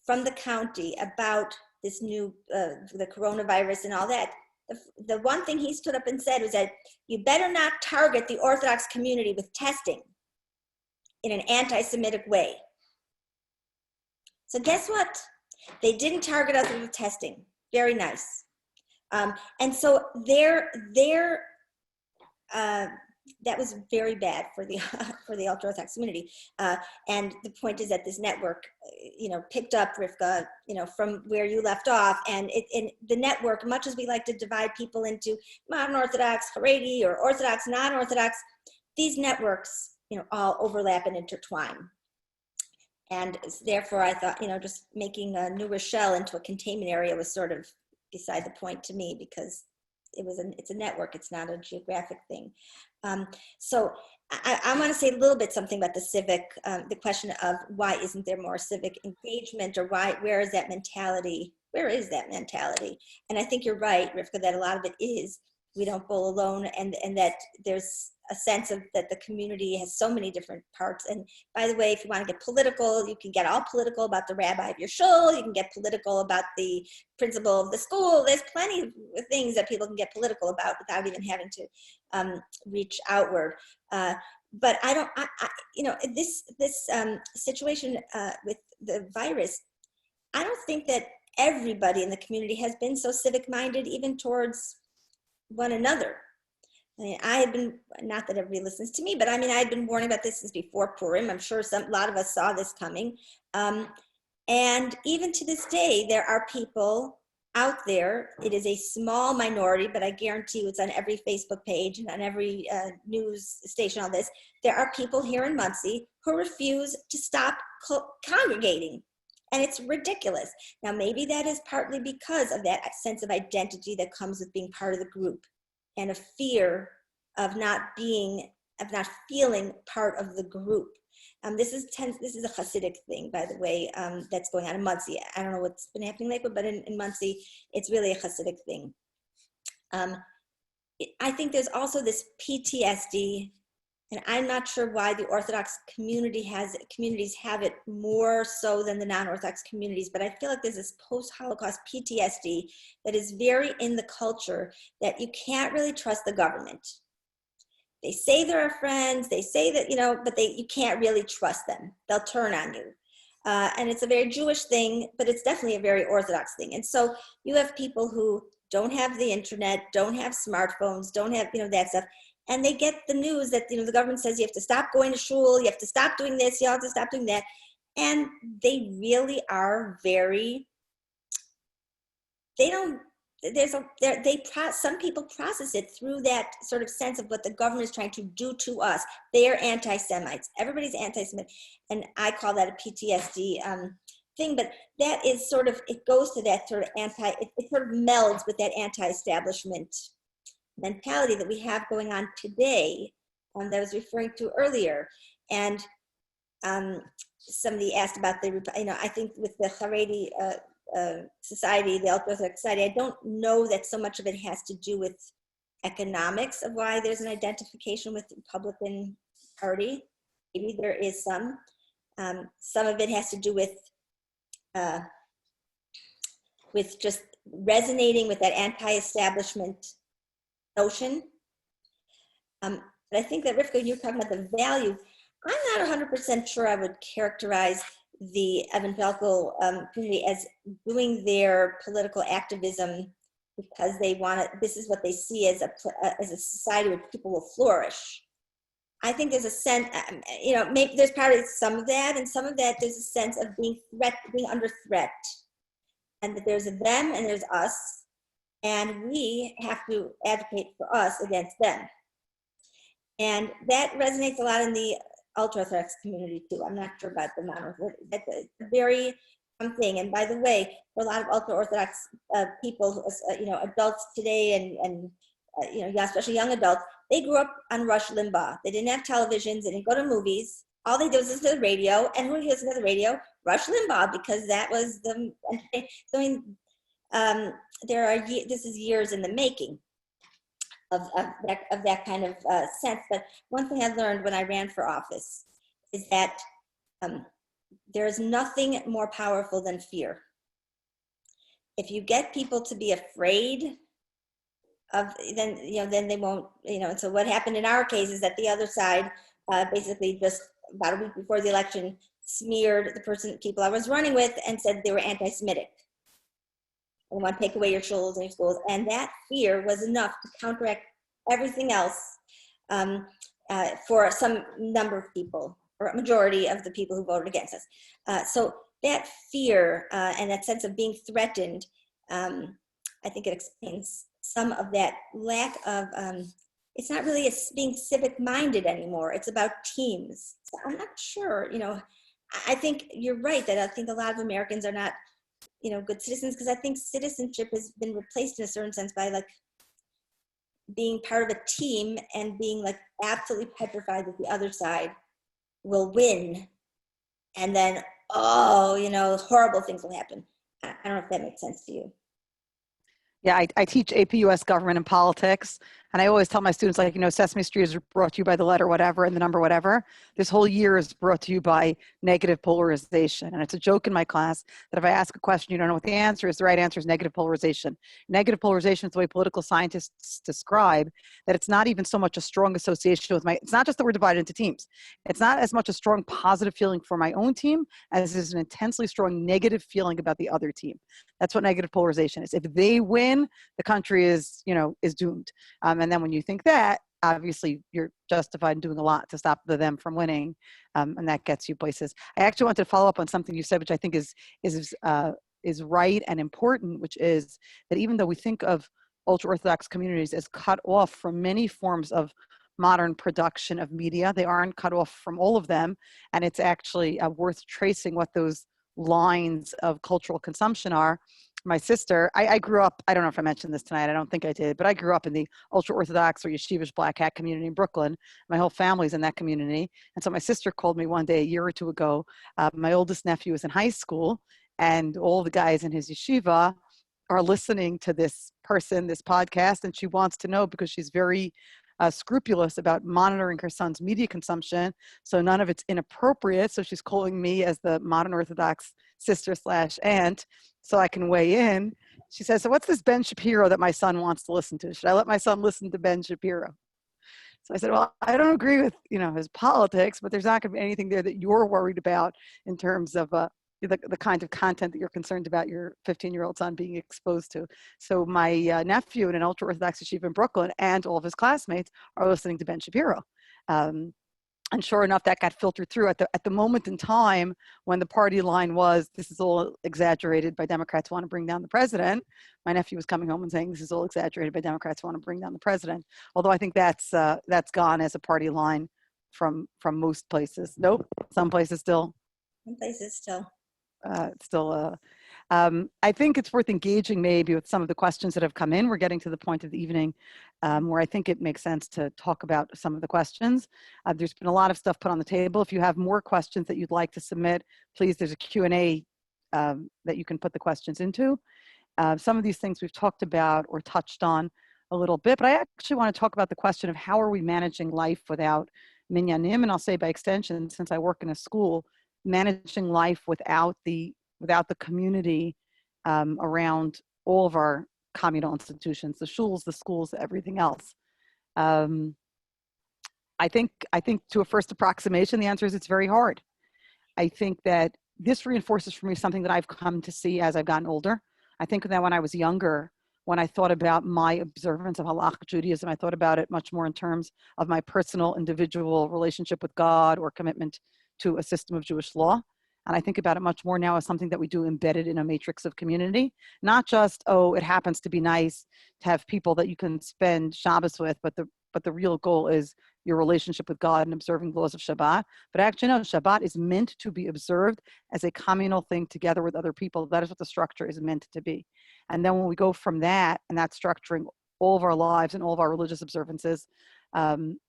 from the county about this new, the coronavirus and all that, the one thing he stood up and said was that you better not target the Orthodox community with testing in an anti-Semitic way. So guess what? They didn't target us with testing. Very nice. And so that was very bad for the ultra-Orthodox community. And the point is that this network, picked up, Rivka, from where you left off. And the network, much as we like to divide people into modern Orthodox, Haredi, or Orthodox, non-Orthodox, these networks, all overlap and intertwine. And therefore, I thought, just making New Rochelle into a containment area was sort of beside the point to me, because it's a network. It's not a geographic thing. So I want to say a little bit something about the civic, the question of why isn't there more civic engagement, or where is that mentality? Where is that mentality? And I think you're right, Rivka, that a lot of it is we don't bowl alone, and that there's a sense of that the community has so many different parts. And by the way, if you want to get political, you can get all political about the rabbi of your shul. You can get political about the principal of the school. There's plenty of things that people can get political about without even having to reach outward. But this situation with the virus, I don't think that everybody in the community has been so civic-minded, even towards one another. I mean, I had been, not that everybody listens to me, but I mean, I had been warning about this since before Purim. I'm sure a lot of us saw this coming. And even to this day, there are people out there. It is a small minority, but I guarantee you it's on every Facebook page and on every news station, all this. There are people here in Muncie who refuse to stop congregating. And it's ridiculous. Now, maybe that is partly because of that sense of identity that comes with being part of the group, and a fear of not feeling part of the group. This is a Hasidic thing, by the way, that's going on in Muncie. I don't know what's been happening lately, but in Muncie, it's really a Hasidic thing. I think there's also this PTSD, and I'm not sure why the Orthodox communities have it more so than the non-Orthodox communities, but I feel like there's this post-Holocaust PTSD that is very in the culture, that you can't really trust the government. They say they're our friends, they say that, but you can't really trust them. They'll turn on you. And it's a very Jewish thing, but it's definitely a very Orthodox thing. And so you have people who don't have the internet, don't have smartphones, don't have, that stuff. And they get the news that, the government says you have to stop going to shul, you have to stop doing this, you have to stop doing that. And they really are some people process it through that sort of sense of what the government is trying to do to us. They are anti-Semites. Everybody's anti-Semite. And I call that a PTSD thing, but that is sort of, it goes to that sort of it sort of melds with that anti-establishment mentality that we have going on today, that I was referring to earlier. And somebody asked about I think with the Haredi society, the ultra-Orthodox society, I don't know that so much of it has to do with economics of why there's an identification with the Republican Party. Maybe there is some. Some of it has to do with just resonating with that anti-establishment notion. But I think that, Rivka, you're talking about the value. I'm not 100% sure I would characterize the evangelical community as doing their political activism because they want it. This is what they see as a society where people will flourish. I think there's a sense, maybe there's probably some of that, and some of that there's a sense of being under threat, and that there's a them and there's us. And we have to advocate for us against them. And that resonates a lot in the ultra-Orthodox community too. I'm not sure about the non-Orthodox. That's a very thing. And by the way, for a lot of ultra-Orthodox people, adults today and especially young adults, they grew up on Rush Limbaugh. They didn't have televisions, they didn't go to movies. All they did was listen to the radio. And who listened to the radio? Rush Limbaugh, because that was the, this is years in the making of that kind of sense. But one thing I learned when I ran for office is that there is nothing more powerful than fear. If you get people to be afraid of, then they won't, and so what happened in our case is that the other side basically just about a week before the election smeared the people I was running with and said they were anti-Semitic. They want to take away your shuls and your schools. And that fear was enough to counteract everything else for some number of people, or a majority of the people who voted against us. So that fear and that sense of being threatened, I think it explains some of that lack of, it's not really being civic-minded anymore. It's about teams. So I'm not sure, I think you're right that I think a lot of Americans are not good citizens, because I think citizenship has been replaced in a certain sense by being part of a team and being like absolutely petrified that the other side will win. And then, oh, you know, horrible things will happen. I don't know if that makes sense to you. Yeah, I teach AP US government and politics. And I always tell my students, like, you know, Sesame Street is brought to you by the letter whatever and the number whatever. This whole year is brought to you by negative polarization. And it's a joke in my class that if I ask a question, you don't know what the answer is, the right answer is negative polarization. Negative polarization is the way political scientists describe that it's not even so much a strong association with it's not just that we're divided into teams. It's not as much a strong positive feeling for my own team as it is an intensely strong negative feeling about the other team. That's what negative polarization is. If they win, the country is, you know, is doomed. And then when you think that, obviously you're justified in doing a lot to stop them from winning, and that gets you places. I actually wanted to follow up on something you said, which I think is right and important, which is that even though we think of ultra-Orthodox communities as cut off from many forms of modern production of media, they aren't cut off from all of them, and it's actually worth tracing what those lines of cultural consumption are. My sister, I grew up, I don't know if I mentioned this tonight, I don't think I did, but I grew up in the ultra-Orthodox or yeshivish black hat community in Brooklyn. My whole family's in that community. And so my sister called me one day a year or two ago. My oldest nephew was in high school, and all the guys in his yeshiva are listening to this person, this podcast, and she wants to know because she's very scrupulous about monitoring her son's media consumption, so none of it's inappropriate. So she's calling me as the modern Orthodox sister / aunt, so I can weigh in. She says, so what's this Ben Shapiro that my son wants to listen to? Should I let my son listen to Ben Shapiro? So I said, well, I don't agree with, you know, his politics, but there's not going to be anything there that you're worried about in terms of the kind of content that you're concerned about your 15-year-old son being exposed to. So my nephew in an ultra-Orthodox yeshiva in Brooklyn and all of his classmates are listening to Ben Shapiro. And sure enough, that got filtered through at the moment in time when the party line was, this is all exaggerated by Democrats who want to bring down the president. My nephew was coming home and saying, this is all exaggerated by Democrats who want to bring down the president. Although I think that's gone as a party line from most places. Nope, some places still. Some places still. I think it's worth engaging maybe with some of the questions that have come in. We're getting to the point of the evening where I think it makes sense to talk about some of the questions. There's been a lot of stuff put on the table. If you have more questions that you'd like to submit, please, there's a Q&A that you can put the questions into. Some of these things we've talked about or touched on a little bit, but I actually want to talk about the question of how are we managing life without minyanim, and I'll say by extension, since I work in a school, managing life without the community around all of our communal institutions, the shuls, the schools, everything else. I think to a first approximation, the answer is it's very hard. I think that this reinforces for me something that I've come to see as I've gotten older. I think that when I was younger, when I thought about my observance of halachic Judaism, I thought about it much more in terms of my personal, individual relationship with God or commitment to a system of Jewish law. And I think about it much more now as something that we do embedded in a matrix of community, not just, oh, it happens to be nice to have people that you can spend Shabbos with, but the real goal is your relationship with God and observing the laws of Shabbat. But actually, no, Shabbat is meant to be observed as a communal thing together with other people. That is what the structure is meant to be. And then when we go from that, and that's structuring all of our lives and all of our religious observances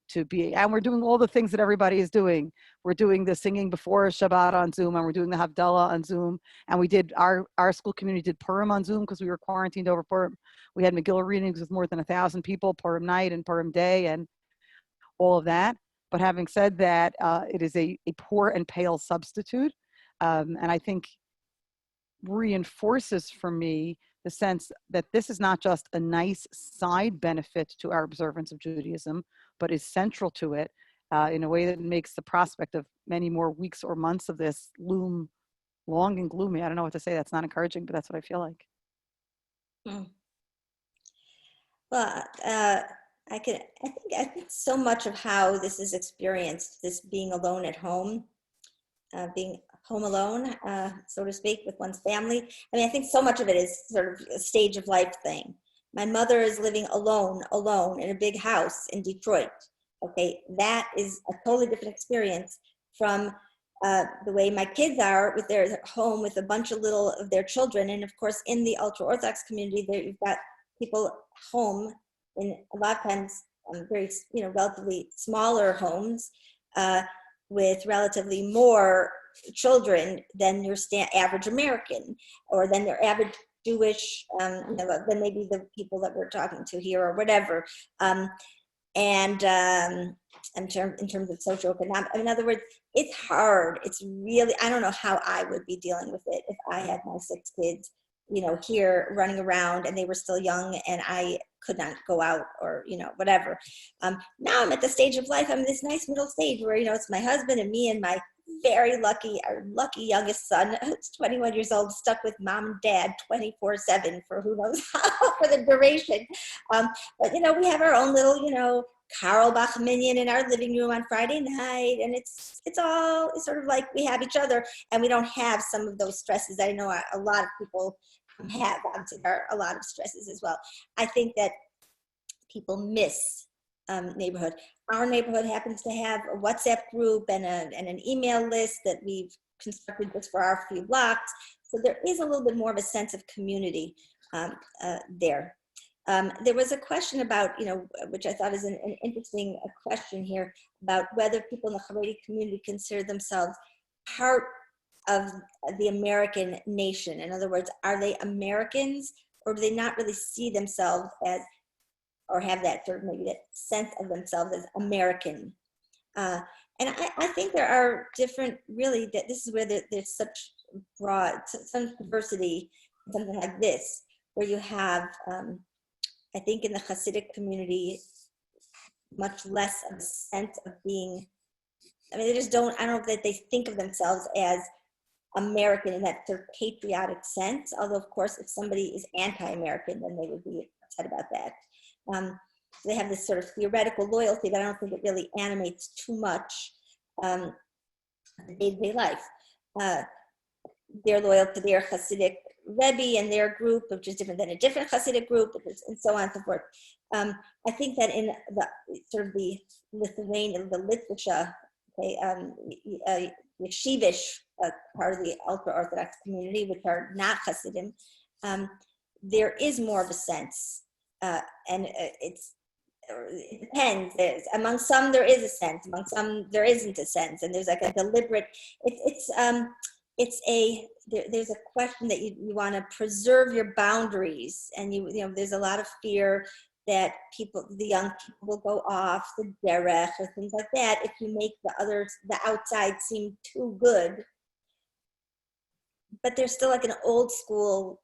to be, and we're doing all the things that everybody is doing. We're doing the singing before Shabbat on Zoom, and we're doing the Havdalah on Zoom. And we did, our school community did Purim on Zoom because we were quarantined over Purim. We had Megillah readings with more than 1,000 people, Purim night and Purim day and all of that. But having said that, it is a poor and pale substitute. And I think reinforces for me the sense that this is not just a nice side benefit to our observance of Judaism, but is central to it in a way that makes the prospect of many more weeks or months of this loom long and gloomy. I don't know what to say. That's not encouraging, but that's what I feel like. Well, I think so much of how this is experienced, this being alone at home, being home alone, so to speak, with one's family. I mean, I think so much of it is sort of a stage of life thing. My mother is living alone in a big house in Detroit. Okay, that is a totally different experience from the way my kids are with their home with a bunch of little of their children. And of course, in the ultra-Orthodox community, there you've got people home in a lot of times very, relatively smaller homes with relatively more children than your average American, or than their average Jewish, than maybe the people that we're talking to here or whatever. And in terms of socioeconomic, in other words, it's hard. It's really, I don't know how I would be dealing with it if I had my 6 kids, here running around and they were still young and I could not go out or, whatever. Now I'm at the stage of life, I'm in this nice middle stage where, it's my husband and me and my our lucky youngest son, who's 21 years old, stuck with mom and dad 24/7 for who knows how, for the duration. But, we have our own little, Carl Bach minion in our living room on Friday night. And it's sort of like we have each other and we don't have some of those stresses that I know a lot of people have. Obviously, there are a lot of stresses as well. I think that people miss neighborhood. Our neighborhood happens to have a WhatsApp group and an email list that we've constructed just for our few blocks. So there is a little bit more of a sense of community there. There was a question about, which I thought is an interesting question here, about whether people in the Haredi community consider themselves part of the American nation. In other words, are they Americans, or do they not really see themselves as, or have that sort of maybe that sense of themselves as American? And I think there are different, really, that this is where there's such some diversity, something like this, where you have, I think in the Hasidic community, much less of a sense of being, they just don't, I don't know that they think of themselves as American in that sort of patriotic sense. Although, of course, if somebody is anti-American, then they would be upset about that. They have this sort of theoretical loyalty, but I don't think it really animates too much day-to-day life. They're loyal to their Hasidic Rebbe and their group, which is different than a different Hasidic group, and so on and so forth. I think that in the sort of the Lithuanian, the Litvisha, Yeshivish part of the ultra-Orthodox community, which are not Hasidim, there is more of a sense, and it depends. Among some there is a sense, among some there isn't a sense, and there's like a deliberate. There's a question that you want to preserve your boundaries, and there's a lot of fear that the young people will go off the derech or things like that if you make the outside seem too good. But there's still like an old school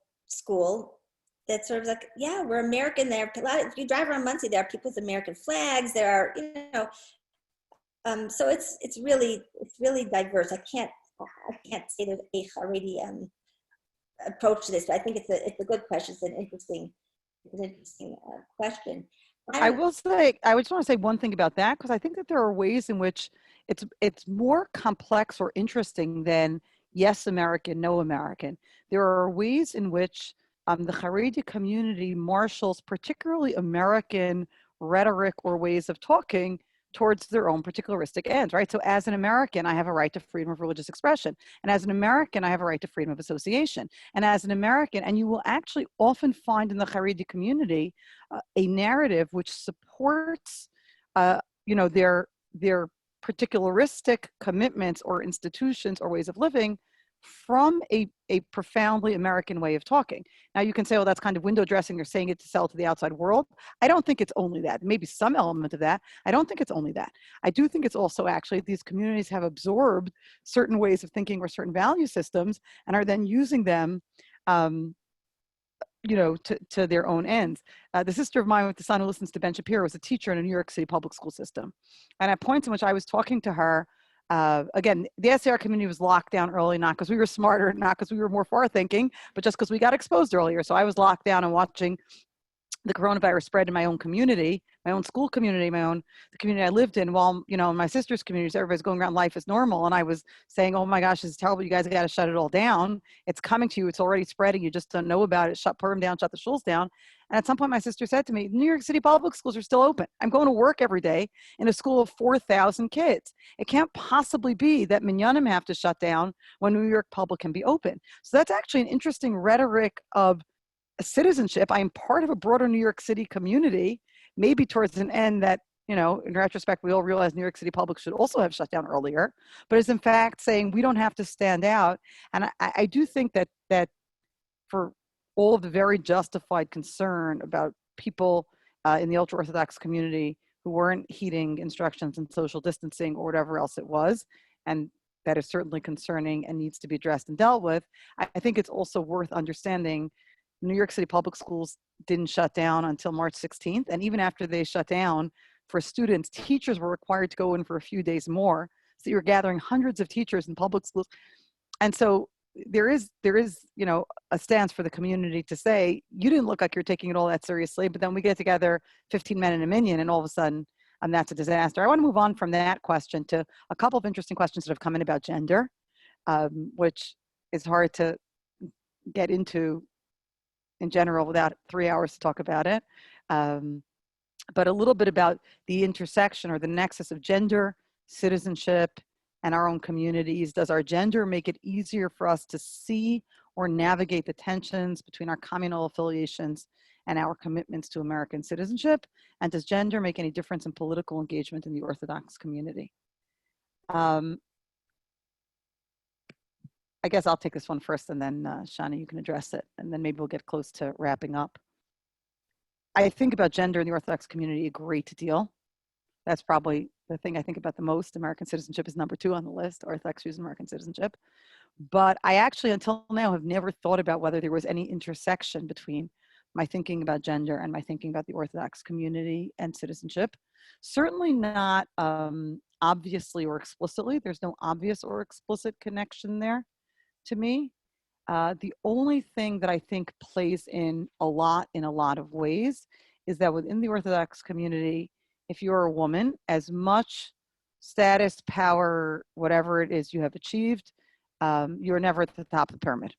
that's sort of like, yeah, we're American. There are if you drive around Muncie, there are people with American flags. There are, so it's really diverse. I can't say there's a Haredi approach to this, but I think it's a good question. It's an interesting question. I just want to say one thing about that, because I think that there are ways in which it's more complex or interesting than yes American, no American. There are ways in which the Haredi community marshals particularly American rhetoric or ways of talking towards their own particularistic ends, right? So as an American, I have a right to freedom of religious expression. And as an American, I have a right to freedom of association. And as an American, and you will actually often find in the Haredi community a narrative which supports, their particularistic commitments or institutions or ways of living from a profoundly American way of talking. Now you can say, oh, that's kind of window dressing, you're saying it to sell to the outside world. I don't think it's only that. Maybe some element of that. I don't think it's only that. I do think it's also actually these communities have absorbed certain ways of thinking or certain value systems and are then using them to their own ends. The sister of mine with the son who listens to Ben Shapiro was a teacher in a New York City public school system. And at points in which I was talking to her, again, the SAR community was locked down early, not because we were smarter, not because we were more far thinking, but just because we got exposed earlier. So I was locked down and watching the coronavirus spread in my own community, my own school community, the community I lived in, while, in my sister's communities, everybody's going around life as normal. And I was saying, oh my gosh, this is terrible. You guys got to shut it all down. It's coming to you. It's already spreading. You just don't know about it. Shut Purim down, shut the schools down. And at some point, my sister said to me, New York City public schools are still open. I'm going to work every day in a school of 4,000 kids. It can't possibly be that Minyanim have to shut down when New York public can be open. So that's actually an interesting rhetoric of citizenship. I am part of a broader New York City community maybe towards an end that, you know, in retrospect, we all realize New York City Public should also have shut down earlier, but is in fact saying we don't have to stand out. And I do think that for all of the very justified concern about people in the ultra-Orthodox community who weren't heeding instructions and social distancing or whatever else it was, and that is certainly concerning and needs to be addressed and dealt with, I think it's also worth understanding New York City Public Schools didn't shut down until March 16th. And even after they shut down, for students, teachers were required to go in for a few days more. So you're gathering hundreds of teachers in public schools. And so there is, you know, a stance for the community to say, you didn't look like you're taking it all that seriously, but then we get together 15 men in a minyan and all of a sudden that's a disaster. I want to move on from that question to a couple of interesting questions that have come in about gender, which is hard to get into in general without 3 hours to talk about it. But a little bit about the intersection or the nexus of gender, citizenship, and our own communities. Does our gender make it easier for us to see or navigate the tensions between our communal affiliations and our commitments to American citizenship? And does gender make any difference in political engagement in the Orthodox community? I guess I'll take this one first, and then Shani, you can address it, and then maybe we'll get close to wrapping up. I think about gender in the Orthodox community a great deal. That's probably the thing I think about the most. American citizenship is number 2 on the list, Orthodox Jews and American citizenship. But I actually, until now, have never thought about whether there was any intersection between my thinking about gender and my thinking about the Orthodox community and citizenship. Certainly not obviously or explicitly. There's no obvious or explicit connection there to me. The only thing that I think plays in a lot of ways is that within the Orthodox community, if you're a woman, as much status, power, whatever it is you have achieved, you're never at the top of the pyramid.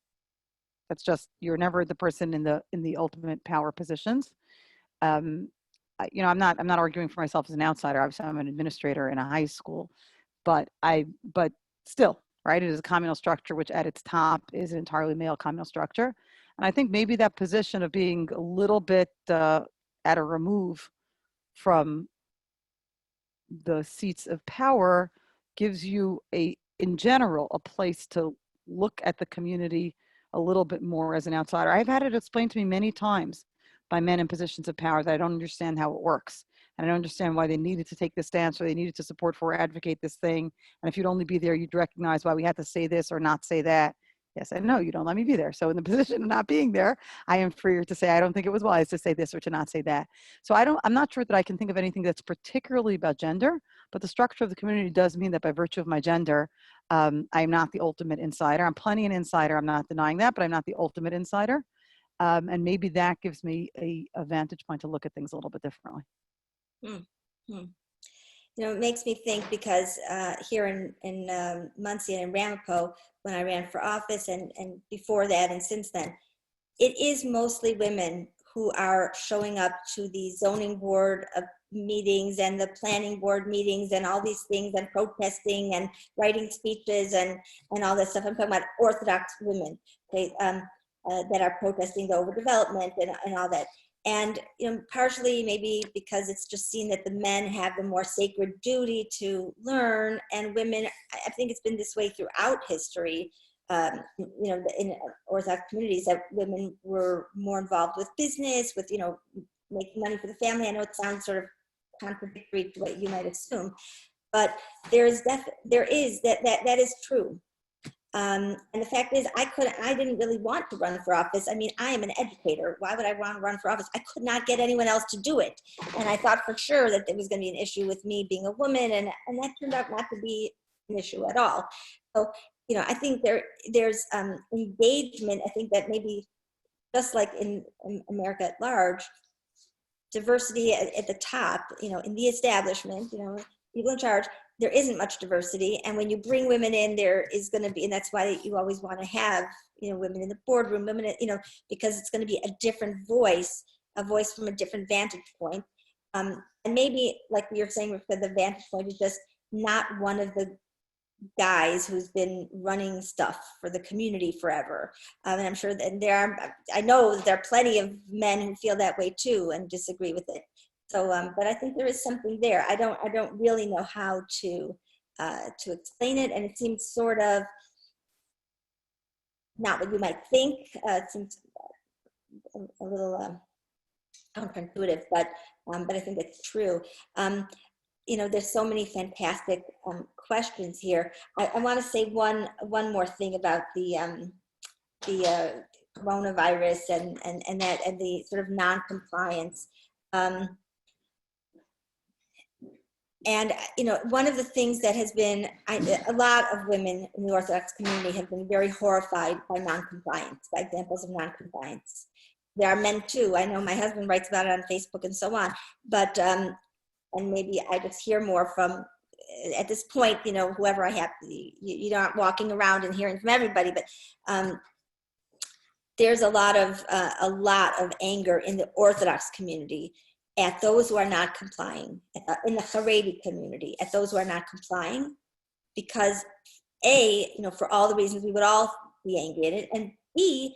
That's just, you're never the person in the ultimate power positions. You know, I'm not arguing for myself as an outsider. Obviously, I'm an administrator in a high school, but still, right? It is a communal structure, which at its top is an entirely male communal structure. And I think maybe that position of being a little bit at a remove from the seats of power gives you in general, a place to look at the community a little bit more as an outsider. I've had it explained to me many times by men in positions of power that I don't understand how it works. And I don't understand why they needed to take this stance or they needed to support for or advocate this thing. And if you'd only be there, you'd recognize why we had to say this or not say that. Yes, I know you don't let me be there. So in the position of not being there, I am freer to say, I don't think it was wise to say this or to not say that. So I'm not sure that I can think of anything that's particularly about gender, but the structure of the community does mean that by virtue of my gender, I'm not the ultimate insider. I'm plenty an insider. I'm not denying that, but I'm not the ultimate insider. And maybe that gives me a vantage point to look at things a little bit differently. You know, it makes me think because here in Muncie and in Ramapo, when I ran for office and before that and since then, it is mostly women who are showing up to the zoning board of meetings and the planning board meetings and all these things and protesting and writing speeches and all that stuff. I'm talking about Orthodox women, okay, that are protesting the overdevelopment and all that. And you know, partially maybe because it's just seen that the men have the more sacred duty to learn, and women, I think it's been this way throughout history, you know, in Orthodox communities, that women were more involved with business, with, you know, making money for the family. I know it sounds sort of contradictory to what you might assume, but there is that is true. And the fact is, I didn't really want to run for office. I mean, I am an educator. Why would I want to run for office? I could not get anyone else to do it. And I thought for sure that there was going to be an issue with me being a woman, and that turned out not to be an issue at all. So, you know, I think there's engagement. I think that maybe just like in America at large, diversity at the top, you know, in the establishment, you know, people in charge, there isn't much diversity. And when you bring women in, there is going to be, and that's why you always want to have, you know, women in the boardroom, women, you know, because it's going to be a different voice, a voice from a different vantage point. And maybe, like you're saying, the vantage point is just not one of the guys who's been running stuff for the community forever. And I'm sure that I know there are plenty of men who feel that way too and disagree with it. So, but I think there is something there. I don't really know how to explain it, and it seems sort of not what you might think. It seems a little counterintuitive, but I think it's true. You know, there's so many fantastic questions here. I want to say one more thing about the coronavirus and the sort of non-compliance. And, you know, one of the things that has been, a lot of women in the Orthodox community have been very horrified by non-compliance, by examples of non-compliance. There are men too. I know my husband writes about it on Facebook and so on, but, and maybe I just hear more from, at this point, you know, whoever I have, you're not walking around and hearing from everybody, but there's a lot of anger in the Orthodox community at those who are not complying, in the Haredi community, at those who are not complying, because A, you know, for all the reasons we would all be angry at it, and B,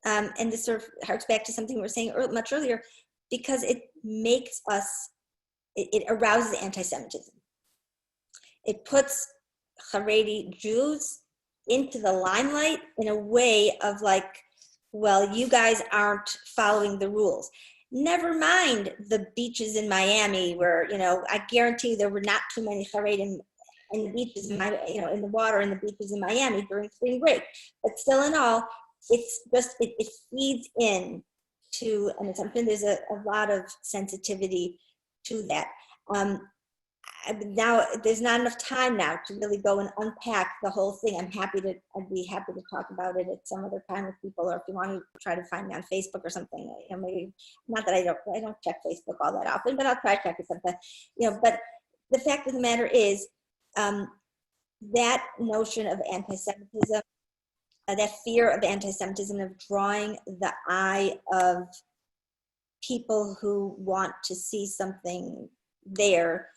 and this sort of harks back to something we were saying much earlier, because it makes us, it arouses anti-Semitism. It puts Haredi Jews into the limelight in a way of like, well, you guys aren't following the rules. Never mind the beaches in Miami where, you know, I guarantee there were not too many Haredim in the beaches, in the water in the beaches in Miami during spring break. But still in all, it's just, it feeds in to an assumption. There's a lot of sensitivity to that. Now there's not enough time now to really go and unpack the whole thing. I'd be happy to talk about it at some other time with people, or if you want to try to find me on Facebook or something. You know, maybe not that I don't check Facebook all that often, but I'll try to check it sometime. You know, but the fact of the matter is that notion of anti-Semitism, that fear of anti-Semitism, of drawing the eye of people who want to see something there.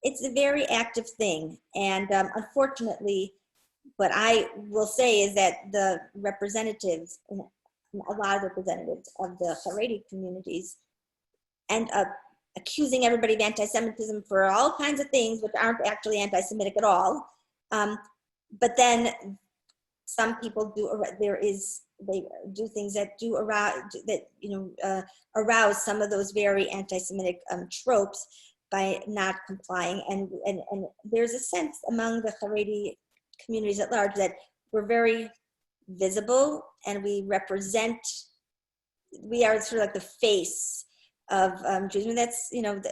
It's a very active thing, and unfortunately, what I will say is that the representatives, a lot of representatives of the Haredi communities, end up accusing everybody of anti-Semitism for all kinds of things which aren't actually anti-Semitic at all. But then some people they do things that do arouse some of those very anti-Semitic tropes by not complying, and there's a sense among the Haredi communities at large that we're very visible and we are sort of like the face of Jews. And that's, you know,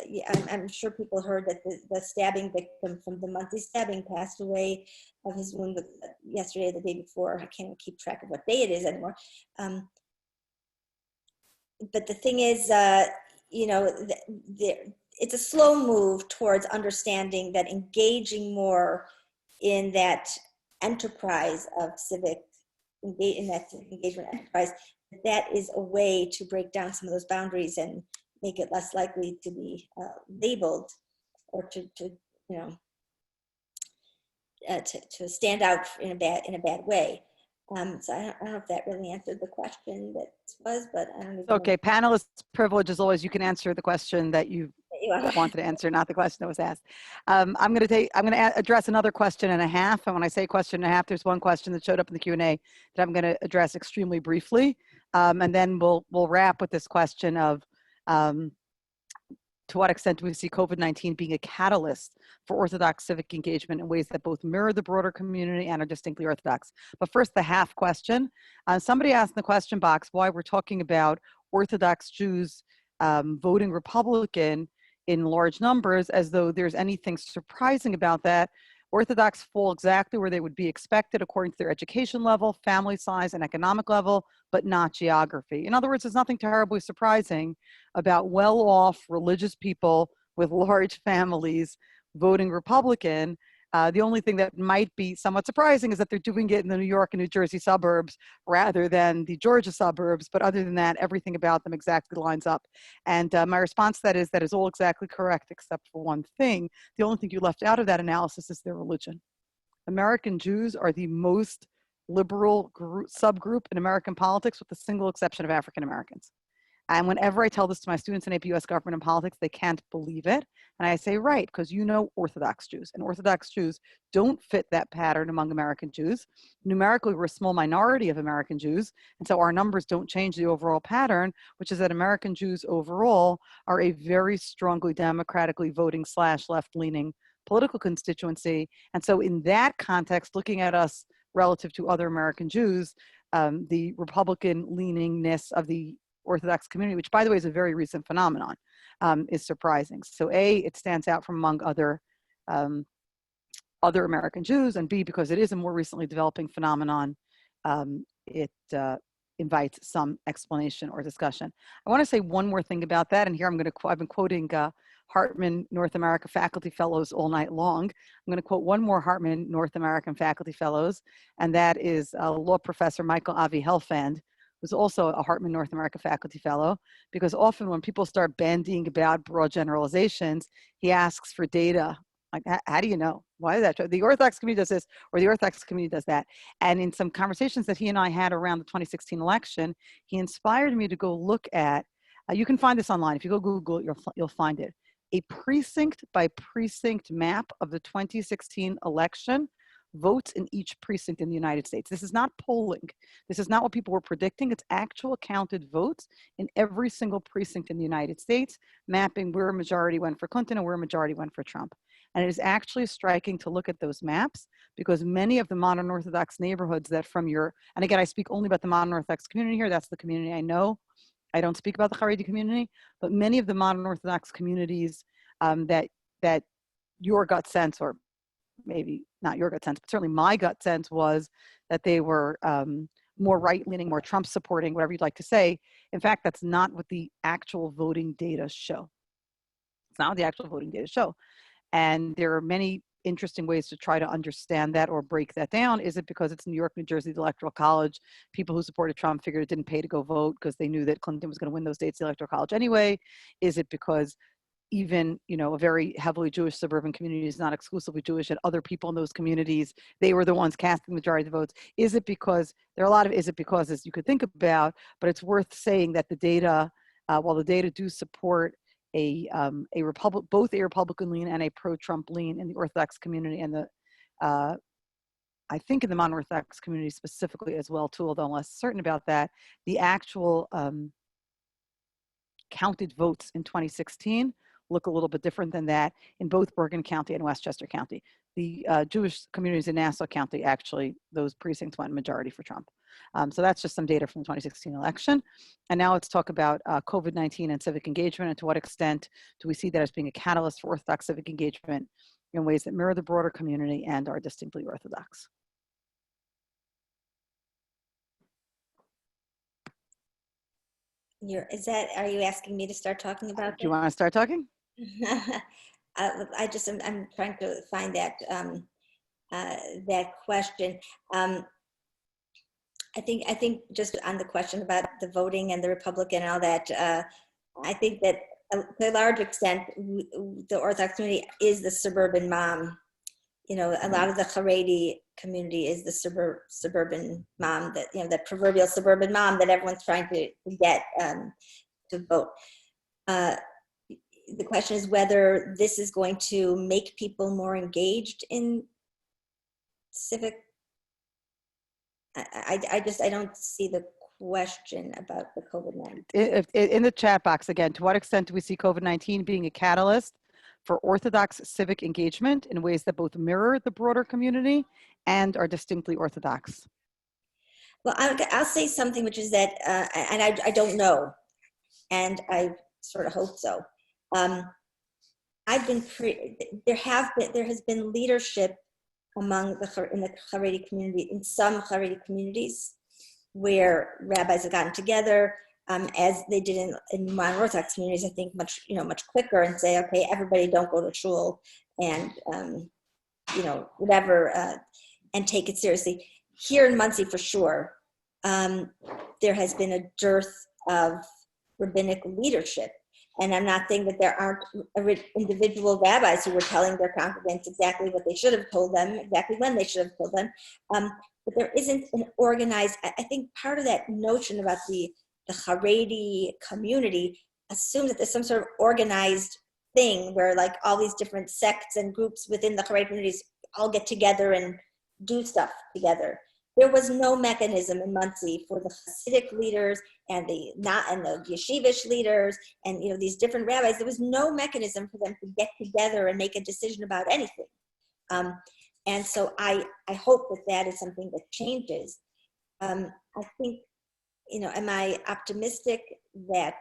I'm sure people heard that the stabbing victim from the monthly stabbing passed away of his wound yesterday or the day before. I can't even keep track of what day it is anymore. But the thing is, you know, it's a slow move towards understanding that engaging more in that enterprise of civic, in that civic engagement enterprise, that is a way to break down some of those boundaries and make it less likely to be labeled or to stand out in a bad way. So I don't know if that really answered the question that was, but I don't know. Okay, panelist privilege as always. You can answer the question that you wanted to answer, not the question that was asked. I'm going to address another question and a half. And when I say question and a half, there's one question that showed up in the Q&A that I'm going to address extremely briefly. And then we'll wrap with this question of to what extent do we see COVID-19 being a catalyst for Orthodox civic engagement in ways that both mirror the broader community and are distinctly Orthodox? But first, the half question. Somebody asked in the question box why we're talking about Orthodox Jews voting Republican in large numbers, as though there's anything surprising about that. Orthodox fall exactly where they would be expected according to their education level, family size, and economic level, but not geography. In other words, there's nothing terribly surprising about well-off religious people with large families voting Republican. The only thing that might be somewhat surprising is that they're doing it in the New York and New Jersey suburbs rather than the Georgia suburbs. But other than that, everything about them exactly lines up. And my response to that is all exactly correct, except for one thing. The only thing you left out of that analysis is their religion. American Jews are the most liberal subgroup in American politics, with the single exception of African Americans. And whenever I tell this to my students in AP US government and politics, they can't believe it. And I say, right, because you know Orthodox Jews. And Orthodox Jews don't fit that pattern among American Jews. Numerically, we're a small minority of American Jews. And so our numbers don't change the overall pattern, which is that American Jews overall are a very strongly democratically voting / left-leaning political constituency. And so in that context, looking at us relative to other American Jews, the Republican leaningness of the Orthodox community, which by the way is a very recent phenomenon, is surprising. So A, it stands out from among other American Jews, and B, because it is a more recently developing phenomenon, it invites some explanation or discussion. I want to say one more thing about that, and here I've been quoting Hartman North America faculty fellows all night long. I'm going to quote one more Hartman North American faculty fellows, and that is law professor Michael Avi Helfand, who's also a Hartman North America faculty fellow, because often when people start bandying about broad generalizations, he asks for data. Like, how do you know? Why is that true? The Orthodox community does this, or the Orthodox community does that. And in some conversations that he and I had around the 2016 election, he inspired me to go look at, you can find this online. If you go Google it, you'll find it. A precinct by precinct map of the 2016 election, votes in each precinct in the United States. This is not polling. This is not what people were predicting. It's actual counted votes in every single precinct in the United States, mapping where a majority went for Clinton and where a majority went for Trump. And it is actually striking to look at those maps, because many of the modern Orthodox neighborhoods that and again, I speak only about the modern Orthodox community here. That's the community I know. I don't speak about the Haredi community, but many of the modern Orthodox communities that your gut sense, or maybe not your gut sense, but certainly my gut sense, was that they were more right-leaning, more Trump supporting, whatever you'd like to say. In fact, that's not what the actual voting data show. It's not what the actual voting data show. And there are many interesting ways to try to understand that or break that down. Is it because it's New York, New Jersey, the Electoral College? People who supported Trump figured it didn't pay to go vote because they knew that Clinton was going to win those states, the Electoral College anyway? Is it because even, a very heavily Jewish suburban community is not exclusively Jewish, and other people in those communities, they were the ones casting the majority of the votes? Is it because, there are a lot of is it because as you could think about, but it's worth saying that the data, while the data do support both a Republican lean and a pro-Trump lean in the Orthodox community, and I think in the modern Orthodox community specifically as well too, although I'm less certain about that, the actual counted votes in 2016 look a little bit different than that in both Bergen County and Westchester County. The Jewish communities in Nassau County, actually, those precincts went majority for Trump. So that's just some data from the 2016 election. And now let's talk about COVID-19 and civic engagement, and to what extent do we see that as being a catalyst for Orthodox civic engagement in ways that mirror the broader community and are distinctly Orthodox. Are you asking me to start talking about that? Do you want to start talking? I'm trying to find that that question. I think just on the question about the voting and the Republican and all that, I think that to a large extent, the Orthodox community is the suburban mom. A lot of the Haredi community is the suburban mom, that proverbial suburban mom that everyone's trying to get to vote. The question is whether this is going to make people more engaged in civic. I don't see the question about the COVID-19. In the chat box, again, to what extent do we see COVID-19 being a catalyst for Orthodox civic engagement in ways that both mirror the broader community and are distinctly Orthodox? Well, I'll say something, which is that, and I don't know, and I sort of hope so. There has been leadership in the Haredi community, in some Haredi communities, where rabbis have gotten together, as they did in modern Orthodox communities, I think much quicker, and say, okay, everybody don't go to shul, and whatever, and take it seriously. Here in Muncie, for sure, there has been a dearth of rabbinic leadership. And I'm not saying that there aren't individual rabbis who were telling their congregants exactly what they should have told them, exactly when they should have told them. But there isn't an organized, I think part of that notion about the the Haredi community assumes that there's some sort of organized thing where like all these different sects and groups within the Haredi communities all get together and do stuff together. There was no mechanism in Monsey for the Hasidic leaders and the yeshivish leaders and these different rabbis. There was no mechanism for them to get together and make a decision about anything. And so I hope that is something that changes. I think, am I optimistic that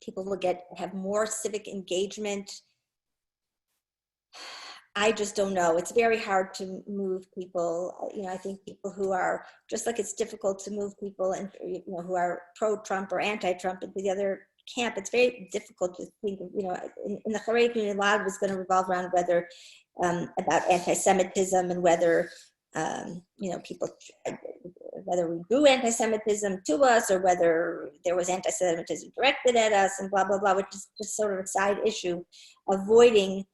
people will have more civic engagement? I just don't know. It's very hard to move people. I think people who are, just like it's difficult to move people and who are pro-Trump or anti-Trump into the other camp, it's very difficult to think of, in the Haredi community, a lot of it is going to revolve around whether, about anti-Semitism and whether, people, whether we grew anti-Semitism to us or whether there was anti-Semitism directed at us and blah, blah, blah, which is just sort of a side issue, avoiding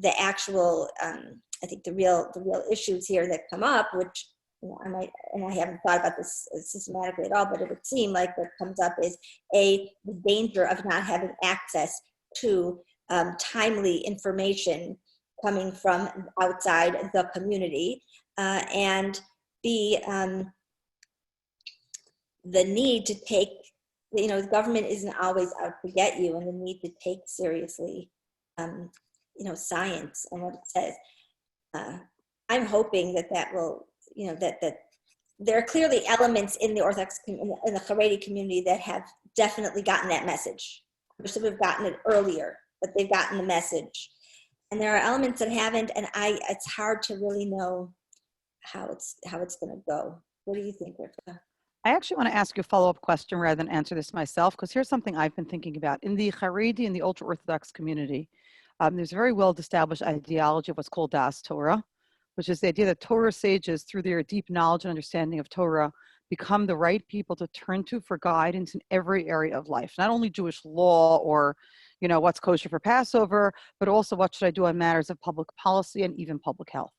the actual, I think the real issues here that come up, which I haven't thought about this systematically at all, but it would seem like what comes up is the danger of not having access to timely information coming from outside the community, and B, the need to take, the government isn't always out to get you, and the need to take seriously science and what it says. I'm hoping that will, that there are clearly elements in the Orthodox, in the Haredi community that have definitely gotten that message. They should have gotten it earlier, but they've gotten the message. And there are elements that haven't, and it's hard to really know how it's going to go. What do you think, Rivka? I actually want to ask you a follow-up question rather than answer this myself, because here's something I've been thinking about. In the Haredi and the ultra-Orthodox community, there's a very well-established ideology of what's called Das Torah, which is the idea that Torah sages, through their deep knowledge and understanding of Torah, become the right people to turn to for guidance in every area of life. Not only Jewish law or, what's kosher for Passover, but also what should I do on matters of public policy and even public health.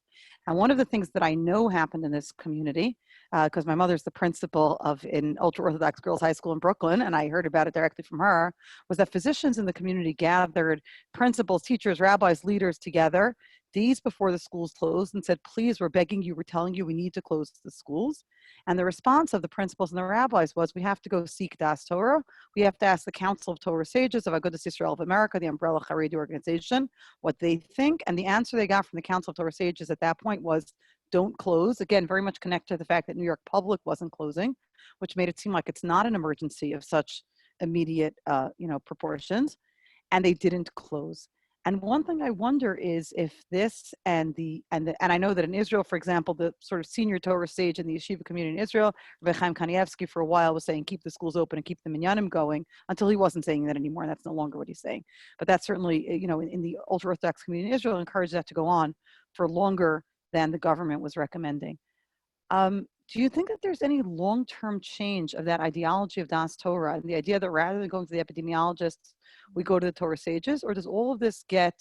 And one of the things that I know happened in this community, because my mother's the principal of an ultra-Orthodox girls' high school in Brooklyn, and I heard about it directly from her, was that physicians in the community gathered principals, teachers, rabbis, leaders together days before the schools closed and said, please, we're begging you, we're telling you we need to close the schools. And the response of the principals and the rabbis was, we have to go seek Das Torah. We have to ask the Council of Torah Sages of Agudas Yisrael of America, the umbrella Haredi organization, what they think. And the answer they got from the Council of Torah Sages at that point was, don't close. Again, very much connected to the fact that New York Public wasn't closing, which made it seem like it's not an emergency of such immediate, proportions. And they didn't close. And one thing I wonder is if this and I know that in Israel, for example, the sort of senior Torah sage in the yeshiva community in Israel, Rabbi Chaim Kanievsky, for a while was saying keep the schools open and keep the minyanim going, until he wasn't saying that anymore, and that's no longer what he's saying. But that's certainly, in the ultra-Orthodox community in Israel, encouraged that to go on for longer than the government was recommending. Do you think that there's any long-term change of that ideology of Das Torah and the idea that rather than going to the epidemiologists, we go to the Torah sages? Or does all of this get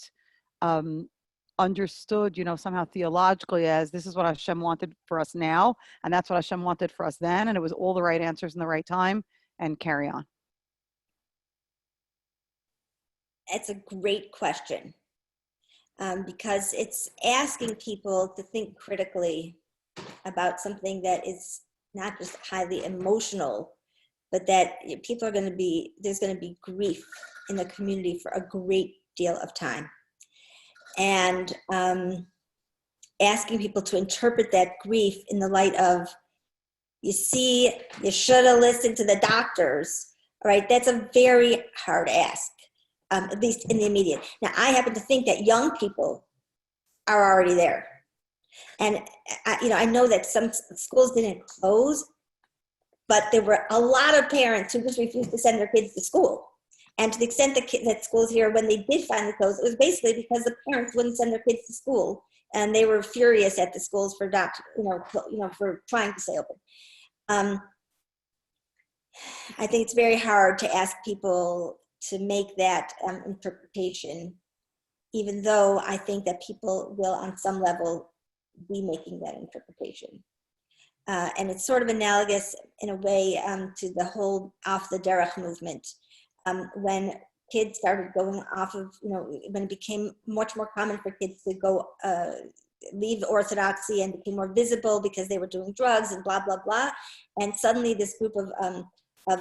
understood, somehow theologically as this is what Hashem wanted for us now, and that's what Hashem wanted for us then, and it was all the right answers in the right time, and carry on? It's a great question, because it's asking people to think critically about something that is not just highly emotional, but that people are there's going to be grief in the community for a great deal of time. And asking people to interpret that grief in the light of, you see, you should have listened to the doctors, all right? That's a very hard ask, at least in the immediate. Now, I happen to think that young people are already there. And I know that some schools didn't close, but there were a lot of parents who just refused to send their kids to school. And to the extent that schools here, when they did finally close, it was basically because the parents wouldn't send their kids to school, and they were furious at the schools for for trying to stay open. I think it's very hard to ask people to make that interpretation, even though I think that people will, on some level, be making that interpretation. and it's sort of analogous in a way to the whole off the derech movement. When kids started going off of, when it became much more common for kids to go leave Orthodoxy and became more visible because they were doing drugs and blah, blah, blah. And suddenly this group of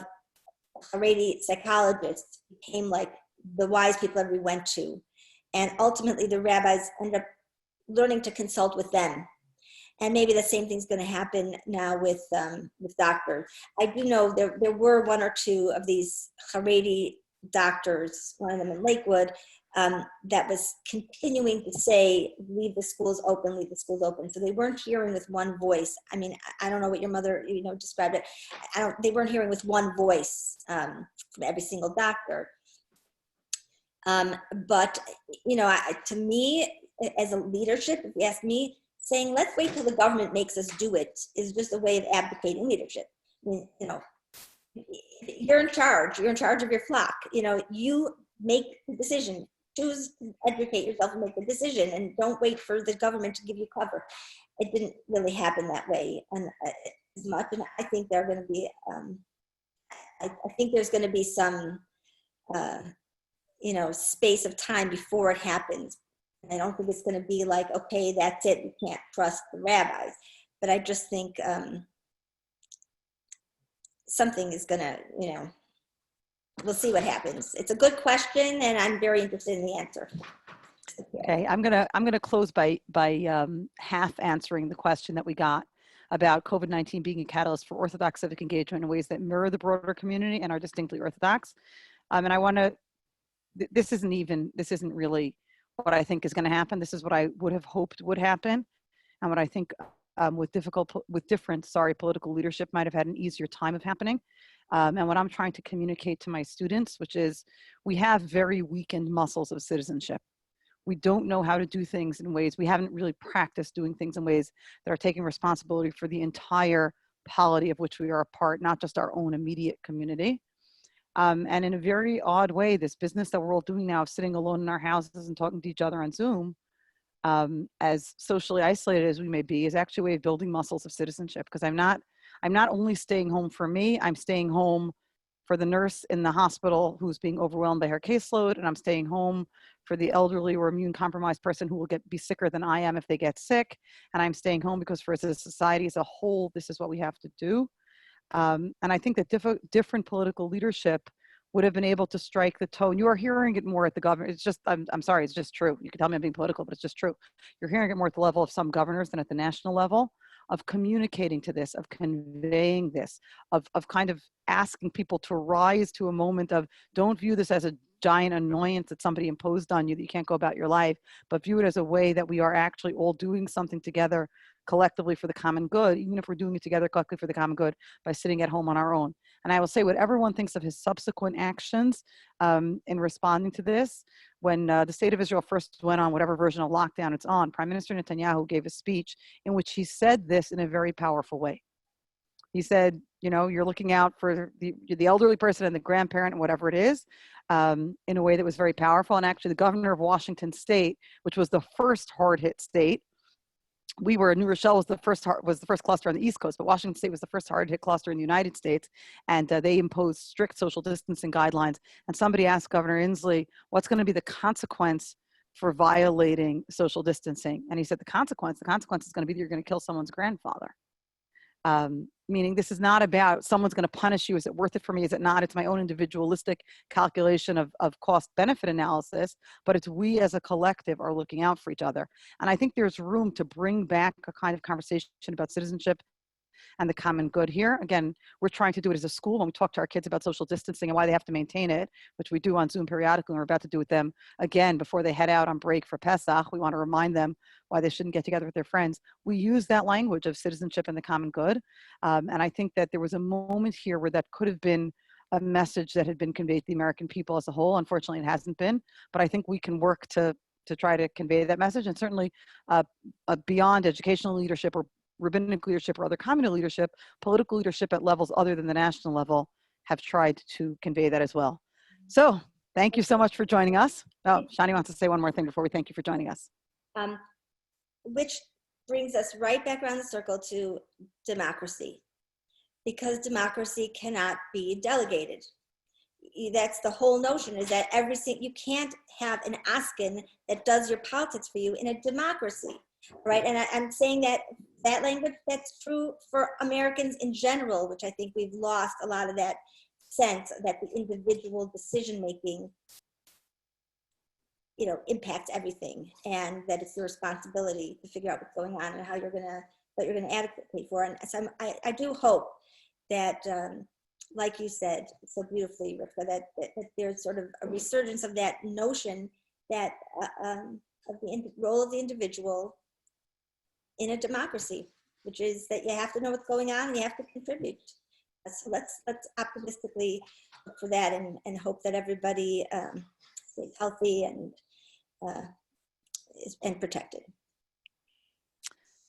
Haredi psychologists became like the wise people that we went to. And ultimately the rabbis ended up learning to consult with them. And maybe the same thing's going to happen now with doctors. I do know there were one or two of these Haredi doctors, one of them in Lakewood, that was continuing to say, leave the schools open, leave the schools open. So they weren't hearing with one voice. I mean, I don't know what your mother, described it. They weren't hearing with one voice from every single doctor. But, to me, as a leadership, if you ask me, saying, let's wait till the government makes us do it is just a way of abdicating leadership. I mean, you're in charge of your flock. You make the decision, choose to educate yourself and make the decision, and don't wait for the government to give you cover. It didn't really happen that way as much. And I think there are going to be, I think there's going to be some, space of time before it happens. I don't think it's going to be like, okay, that's it. You can't trust the rabbis. But I just think something is going to, we'll see what happens. It's a good question, and I'm very interested in the answer. Okay, I'm gonna close by half answering the question that we got about COVID-19 being a catalyst for Orthodox civic engagement in ways that mirror the broader community and are distinctly Orthodox. And I want to. This isn't really what I think is going to happen. This is what I would have hoped would happen, and what I think with different political leadership might have had an easier time of happening. And what I'm trying to communicate to my students, which is we have very weakened muscles of citizenship. We don't know how to do things in ways, we haven't really practiced doing things in ways that are taking responsibility for the entire polity of which we are a part, not just our own immediate community. And in a very odd way, this business that we're all doing now of sitting alone in our houses and talking to each other on Zoom, as socially isolated as we may be, is actually a way of building muscles of citizenship. Because I'm not only staying home for me, I'm staying home for the nurse in the hospital who's being overwhelmed by her caseload, and I'm staying home for the elderly or immune compromised person who will be sicker than I am if they get sick. And I'm staying home because for as a society as a whole, this is what we have to do. And I think that different political leadership would have been able to strike the tone. You are hearing it more at the government. It's just, I'm sorry, it's just true. You can tell me I'm being political, but it's just true. You're hearing it more at the level of some governors than at the national level, of communicating to this, of conveying this, of kind of asking people to rise to a moment of, don't view this as a giant annoyance that somebody imposed on you that you can't go about your life, but view it as a way that we are actually all doing something together collectively for the common good, even if we're doing it together collectively for the common good by sitting at home on our own. And I will say, whatever one thinks of his subsequent actions in responding to this, when the state of Israel first went on whatever version of lockdown it's on, Prime Minister Netanyahu gave a speech in which he said this in a very powerful way. He said, you're looking out for the elderly person and the grandparent and whatever it is, in a way that was very powerful. And actually the governor of Washington State, which was the first hard-hit state, New Rochelle was the first cluster on the East Coast, but Washington State was the first hard-hit cluster in the United States, and they imposed strict social distancing guidelines. And somebody asked Governor Inslee, what's going to be the consequence for violating social distancing? And he said, the consequence is going to be that you're going to kill someone's grandfather. Meaning this is not about someone's going to punish you. Is it worth it for me? Is it not? It's my own individualistic calculation of cost-benefit analysis, but it's we as a collective are looking out for each other. And I think there's room to bring back a kind of conversation about citizenship and the common good here. Again, we're trying to do it as a school when we talk to our kids about social distancing and why they have to maintain it, which we do on Zoom periodically, and we're about to do with them again before they head out on break for Pesach. We want to remind them why they shouldn't get together with their friends. We use that language of citizenship and the common good. And I think that there was a moment here where that could have been a message that had been conveyed to the American people as a whole. Unfortunately, it hasn't been, but I think we can work to try to convey that message. And certainly beyond educational leadership or rabbinic leadership or other communal leadership, political leadership at levels other than the national level have tried to convey that as well. So thank you so much for joining us. Oh, Shani wants to say one more thing before we thank you for joining us. Which brings us right back around the circle to democracy, because democracy cannot be delegated. That's the whole notion, is that you can't have an askin that does your politics for you in a democracy, right? And I'm saying that language, that's true for Americans in general, which I think we've lost a lot of that sense that the individual decision-making, impacts everything, and that it's your responsibility to figure out what's going on and how what you're gonna advocate for. And so I do hope that, like you said so beautifully, Rivka, that there's sort of a resurgence of that notion that of the role of the individual in a democracy, which is that you have to know what's going on and you have to contribute. So let's optimistically look for that, and hope that everybody stays healthy and protected.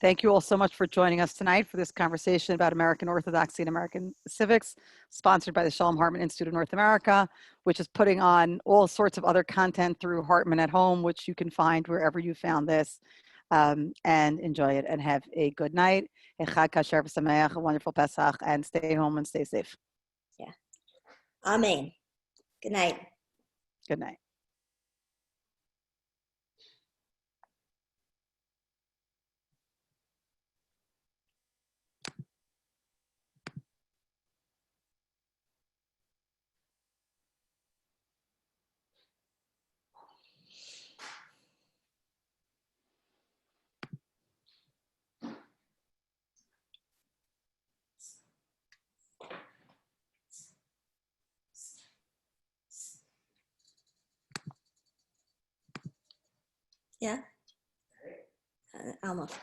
Thank you all so much for joining us tonight for this conversation about American Orthodoxy and American civics, sponsored by the Shalom Hartman Institute of North America, which is putting on all sorts of other content through Hartman at Home, which you can find wherever you found this, and enjoy it and have a good night. A Chag Kasher v'Sameach, a wonderful Pesach, and stay home and stay safe. Yeah. Amen. Good night. Good night. Yeah. Almost.